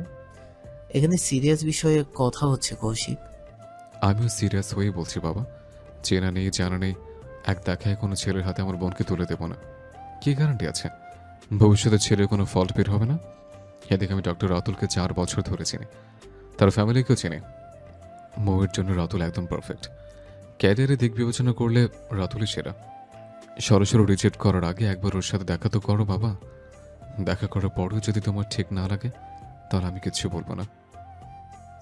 এখানে সিরিয়াস বিষয়ে কথা হচ্ছে কৌশিক। আমিও সিরিয়াস হয়েই বলছি বাবা। চেনা নেই জানা নেই এক দেখায় কোনো ছেলের হাতে আমার বোনকে তুলে দেবো না। কি গ্যারান্টি আছে ভবিষ্যতে ছেলের কোনো ফল্ট বের হবে না? এদিকে আমি ডক্টর রাতুলকে 4 বছর ধরে চিনি, তার ফ্যামিলিকেও চিনি। মৌয়ের জন্য রাতুল একদম পারফেক্ট। ক্যারিয়ারে দিক বিবেচনা করলে রাতুলই সেরা। সরাসরি রিজেক্ট করার আগে একবার ওর সাথে দেখা তো করো বাবা। দেখা করার পরেও যদি তোমার ঠিক না লাগে তাহলে আমি কিচ্ছু বলবো না।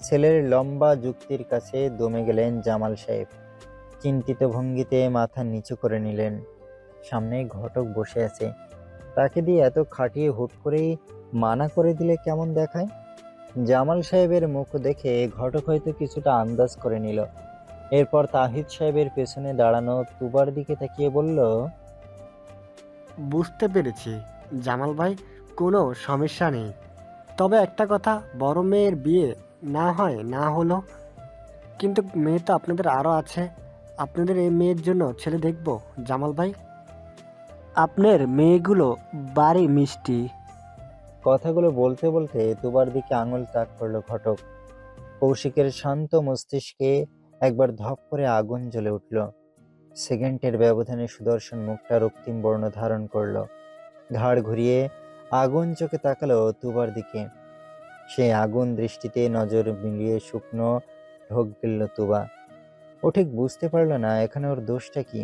ছেলের লম্বা যুক্তির কাছে দমে গেলেন জামাল সাহেব। চিন্তিত ভঙ্গিতে মাথা নিচু করে নিলেন। সামনে ঘটক বসে আছে, তাকে দিয়ে এত খাটিয়ে হুট করেই মানা করে দিলে কেমন দেখায়। জামাল সাহেবের মুখ দেখে ঘটক হয়তো কিছুটা আন্দাজ করে নিল। এরপর তাহিদ সাহেবের পেছনে দাঁড়ানো তুবার দিকে তাকিয়ে বলল, বুঝতে পেরেছি জামাল ভাই, কোনো সমস্যা নেই। তবে একটা কথা, বড় মেয়ের বিয়ে না হয় না হলো, কিন্তু মেয়ে তো আপনাদের আরও আছে। আপনাদের এই মেয়ের জন্য ছেলে দেখব জামাল ভাই। আপনার মেয়েগুলো বাড়ি মিষ্টি। কথাগুলো বলতে বলতে তুবার দিকে আঙুল তাক করলো ঘটক। কৌশিকের শান্ত মস্তিষ্কে একবার ধপ করে আগুন জ্বলে উঠল। সেকেন্ডের ব্যবধানে সুদর্শন মুখটা রক্তিম বর্ণ ধারণ করলো। ঘাড় ঘুরিয়ে আগুন চোখে তাকালো তুবার দিকে। সেই আগুন দৃষ্টিতে নজর মিলিয়ে শুকনো ঢোক গেল তুবা। ও ঠিক বুঝতে পারল না এখানে ওর দোষটা কি।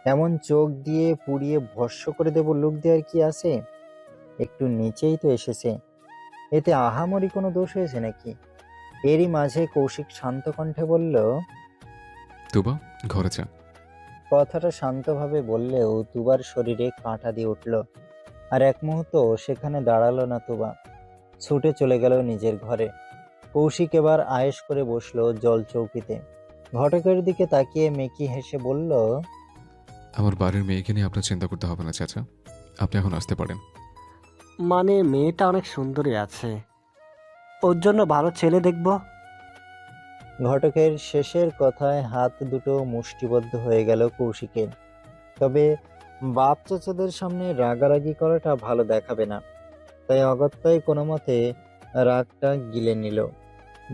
এমন চোখ দিয়ে পুড়িয়ে ভস্ম করে দেব লোক দেওয়ার কি আছে? একটু নিচেই তো এসেছে, এতে আহামরি কোনো দোষ হয়েছে নাকি? এরই মাঝে কৌশিক শান্ত কণ্ঠে বলল, তুবা ঘরে যা। কথাটা শান্তভাবে বললেও তুবার শরীরে কাঁটা দিয়ে উঠল। আর এক মুহূর্ত সেখানে দাঁড়ালো না তুবা, ছুটে চলে গেল নিজের ঘরে। কৌশিক এবার আয়েশ করে বসলো জল চৌকিতে। ঘটকের দিকে তাকিয়ে মেকি হেসে বলল, আমার বাড়ির মেয়েকে নিয়ে আপনার চিন্তা করতে হবে না চাচা, আপনি এখন আসতে পারেন। মানে মেয়েটা অনেক সুন্দরী আছে, ওর জন্য ভালো ছেলে দেখব। ঘটকের শেষের কথায় হাত দুটো মুষ্টিবদ্ধ হয়ে গেল কৌশিকের। তবে বাপ চাচাদের সামনে রাগারাগি করাটা ভালো দেখাবে না, তাই অগত্যাই কোনো মতে রাগটা গিলে নিল,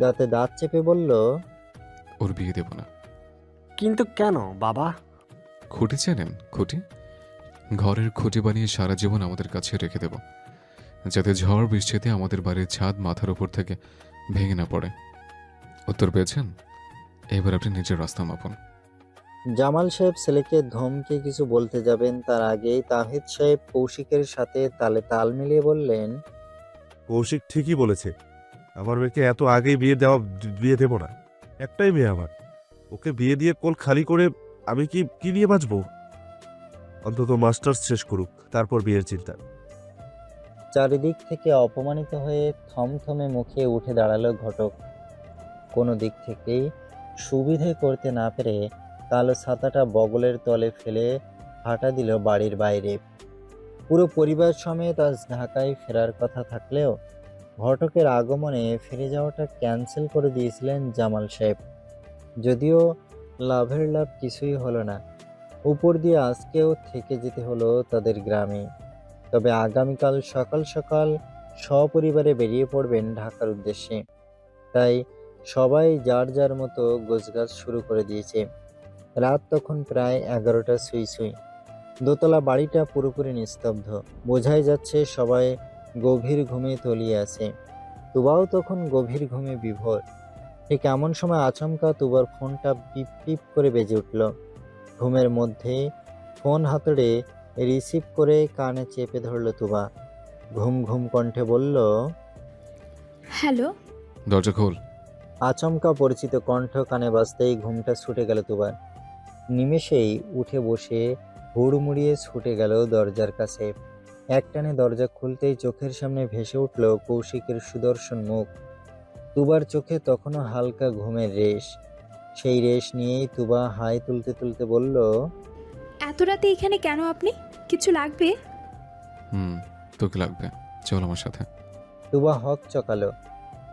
দাঁতে দাঁত চেপে বলল, ওর বিয়ে দেব না। কিন্তু কেন বাবা? খুঁটি চেনেন? খুঁটি, ঘরের খুঁটি বানিয়ে সারা জীবন আমাদের কাছে রেখে দেব, যাতে ঝড় বৃষ্টিতে আমাদের বাড়ির ছাদ মাথার উপর থেকে ভেঙে না পড়ে। উত্তর পেয়েছেন? এবার আপনি নিজের রাস্তা মাপুন। জামাল সাহেব ছেলেকে ধমকে কিছু বলতে যাবেন, তার আগেই তাহিদ সাহেব কৌশিকের সাথে তালে তাল মিলিয়ে বললেন, কৌশিক ঠিকই বলেছে, আমার মেয়েকে এত আগেই বিয়ে দেব না। একটাই মেয়ে আমার, ওকে বিয়ে দিয়ে কোল খালি করে আমি কি নিয়ে বাঁচবো? অন্তত মাস্টার্স শেষ করুক, তারপর বিয়ের চিন্তা। চারিদিক থেকে অপমানিত হয়ে থমথমে মুখে উঠে দাঁড়ালো ঘটক। কোনো দিক থেকেই সুবিধে করতে না পেরে কালো ছাতাটা বগলের তলে ফেলে হাঁটা দিল বাড়ির বাইরে। পুরো পরিবার সমেত আজ ঢাকায় ফেরার কথা থাকলেও ঘটকের আগমনে ফিরে যাওয়াটা ক্যান্সেল করে দিয়েছিলেন জামাল সাহেব। যদিও লাভের লাভ কিছুই হলো না, উপর দিয়ে আজকেও থেকে যেতে হলো তাদের গ্রামে। তবে আগামীকাল সকাল সকাল সপরিবারে বেরিয়ে পড়বেন ঢাকার উদ্দেশ্যে। তাই সবাই যার যার মতো গোছগাছ শুরু করে দিয়েছে। রাত তখন প্রায় 11টা ছুঁই ছুঁই। দোতলা বাড়িটা পুরোপুরি নিস্তব্ধ, বোঝাই যাচ্ছে সবাই গভীর ঘুমে তলিয়ে আছে। তুবাও তখন গভীর ঘুমে বিভোর। ঠিক এমন সময় আচমকা তুবার ফোনটা পিপ পিপ করে বেজে উঠল। ঘুমের মধ্যে ফোন হাতড়ে রিসিভ করে কানে চেপে ধরল তুবা। ঘুম ঘুম কণ্ঠে বলল, হ্যালো। দরজা খোল। আচমকা পরিচিত কণ্ঠ কানে বাজতেই ঘুমটা ছুটে গেল তুবার। নিমেষেই উঠে বসে হুড়মুড়িয়ে ছুটে গেল দরজার কাছে। একটানে দরজা খুলতেই চোখের সামনে ভেসে উঠল কৌশিকের সুদর্শন মুখ। তুবার চোখে তখনও হালকা ঘুমের রেশ। সেই রেশ নিয়েই তুবা হাই তুলতে তুলতে বলল, এত রাতে এখানে কেন আপনি? কিছু লাগবে? তোকে লাগবে, চল আমার সাথে। তুবা হক চকালো,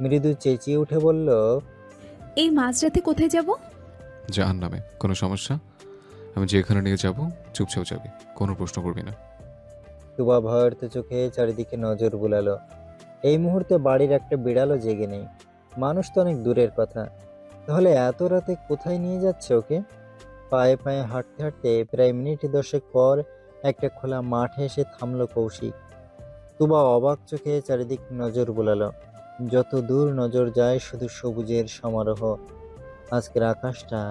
মৃদু চেঁচিয়ে উঠে বলল, এই মাঝরাতে কোথায় যাব? জাহান্নামে। কোনো সমস্যা? আমি যেখানে নিয়ে যাব চুপচাপ যাবি, কোনো প্রশ্ন করবি না। তুবা ভয়ার্ত চোখে চারিদিকে নজর বুলালো। এই মুহূর্তে বাড়ির একটা বিড়ালও জেগে নেই। মানুষ তো অনেক দূরের কথা, তাহলে এত রাতে কোথায় নিয়ে যাচ্ছে ওকে? পায়ে পায়ে হাঁটতে হাঁটতে প্রায় মিনিট 10 পর একটা খোলা মাঠে এসে থামলো কৌশিক। তুবা অবাক চোখে চারিদিক নজর বুলালো। যত দূর নজর যায় শুধু সবুজের সমারোহ। আজকের আকাশটা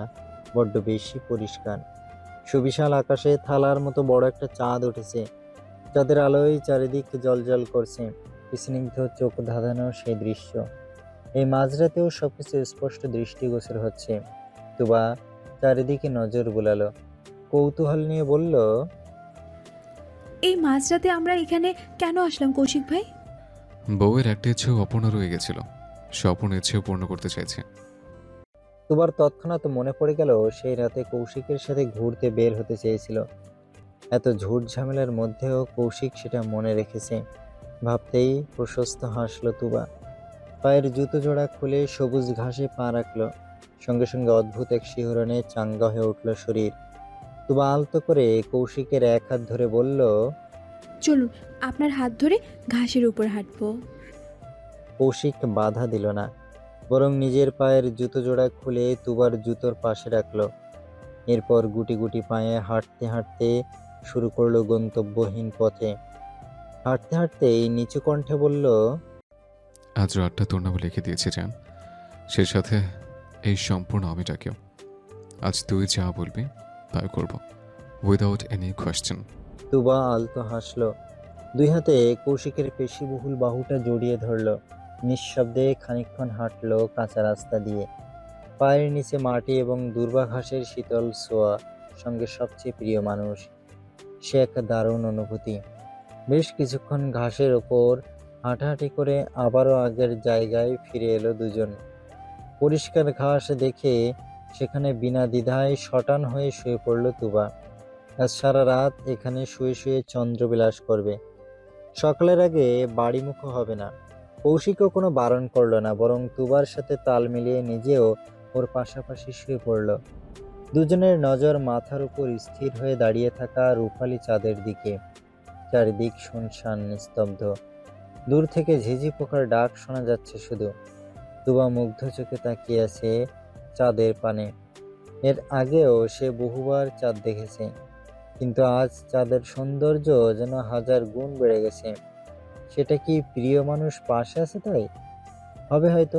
বড্ড বেশি পরিষ্কার। সুবিশাল আকাশে থালার মতো বড় একটা চাঁদ উঠেছে। চাঁদের আলোয় চারিদিক জলজল করছে। স্নিগ্ধ চোখ ধাঁধানো সেই দৃশ্য। এই মাঝরাতেও সবকিছু স্পষ্ট দৃষ্টিগোচর হচ্ছে। তুবা চারিদিকে নজর বুলালো, কৌতূহল নিয়ে বলল, এই মাঝরাতে আমরা এখানে কেন আসলাম কৌশিক ভাই? বউয়ের একটা ইচ্ছেও অপূর্ণ রয়ে গেছিল, সে অপূর্ণ ইচ্ছেও পূর্ণ করতে চাইছে। তুবার তৎক্ষণাৎ মনে পড়ে গেল সেই রাতে কৌশিকের সাথে ঘুরতে বের হতে চেয়েছিল। এত ঝুট ঝামেলার মধ্যেও কৌশিক সেটা মনে রেখেছে। ভাবতেই প্রশস্ত হাসলো তুবা। পায়ের জুতো জোড়া খুলে সবুজ ঘাসে পা রাখলো। সঙ্গে সঙ্গে অদ্ভুত এক শিহরণে চাঙ্গা হয়ে উঠল শরীর। তুবা আলতো করে কৌশিকের এক হাত ধরে বলল, চলুন, আপনার হাত ধরে ঘাসের উপর হাঁটবো। কৌশিক বাধা দিল না, বরং নিজের পায়ের জুতো জোড়া খুলে তুবার জুতোর পাশে রাখলো। এরপর গুটি গুটি পায়ে হাঁটতে হাঁটতে শুরু করলো গন্তব্যহীন পথে। হাঁটতে হাঁটতেই নিচু কণ্ঠে বলল, আজ রাতটা তোর নামে লিখে দিয়েছি জান, সে সাথে এই সম্পূর্ণ আমিটাকেও। আজ তুই যা বলবি তাই করব, উইদাউট এনি কোয়েশ্চেন। তুবা আলতো হাসলো, দুই হাতে কৌশিকের পেশিবহুল বাহুটা জড়িয়ে ধরল। নিঃশব্দে খানিকক্ষণ হাঁটলো কাঁচা রাস্তা দিয়ে। পায়ের নিচে মাটি এবং দুর্বা ঘাসের শীতল ছোঁয়া, সঙ্গে সবচেয়ে প্রিয় মানুষ। সে এক দারুণ অনুভূতি। বেশ কিছুক্ষণ ঘাসের ওপর হাঁটাহাঁটি করে আবারও আগের জায়গায় ফিরে এলো দুজন। পরিষ্কার ঘাস দেখে সেখানে বিনা দ্বিধায় শটান হয়ে শুয়ে পড়ল তুবা। আজ সারা রাত এখানে শুয়ে শুয়ে চন্দ্রবিলাস করবে। সকালের আগে বাড়িমুখো হবে না। কৌশিকও কোনো বারণ করলো না, বরং তুবার সাথে তাল মিলিয়ে নিজেও ওর পাশাপাশি শুয়ে পড়ল। দুজনের নজর মাথার উপর স্থির হয়ে দাঁড়িয়ে থাকা রূপালী চাঁদের দিকে। চারিদিক শুনশান নিস্তব্ধ। দূর থেকে ঝিঝি পোকার ডাক শোনা যাচ্ছে শুধু। তুবা মুগ্ধ চোখে তাকিয়ে আছে চাঁদের পানে। এর আগেও সে বহুবার চাঁদ দেখেছে, কিন্তু আজ চাঁদের সৌন্দর্য যেন 1000 গুণ বেড়ে গেছে। সেটা কি প্রিয় মানুষ পাশে আছে তাই? হবে হয়তো।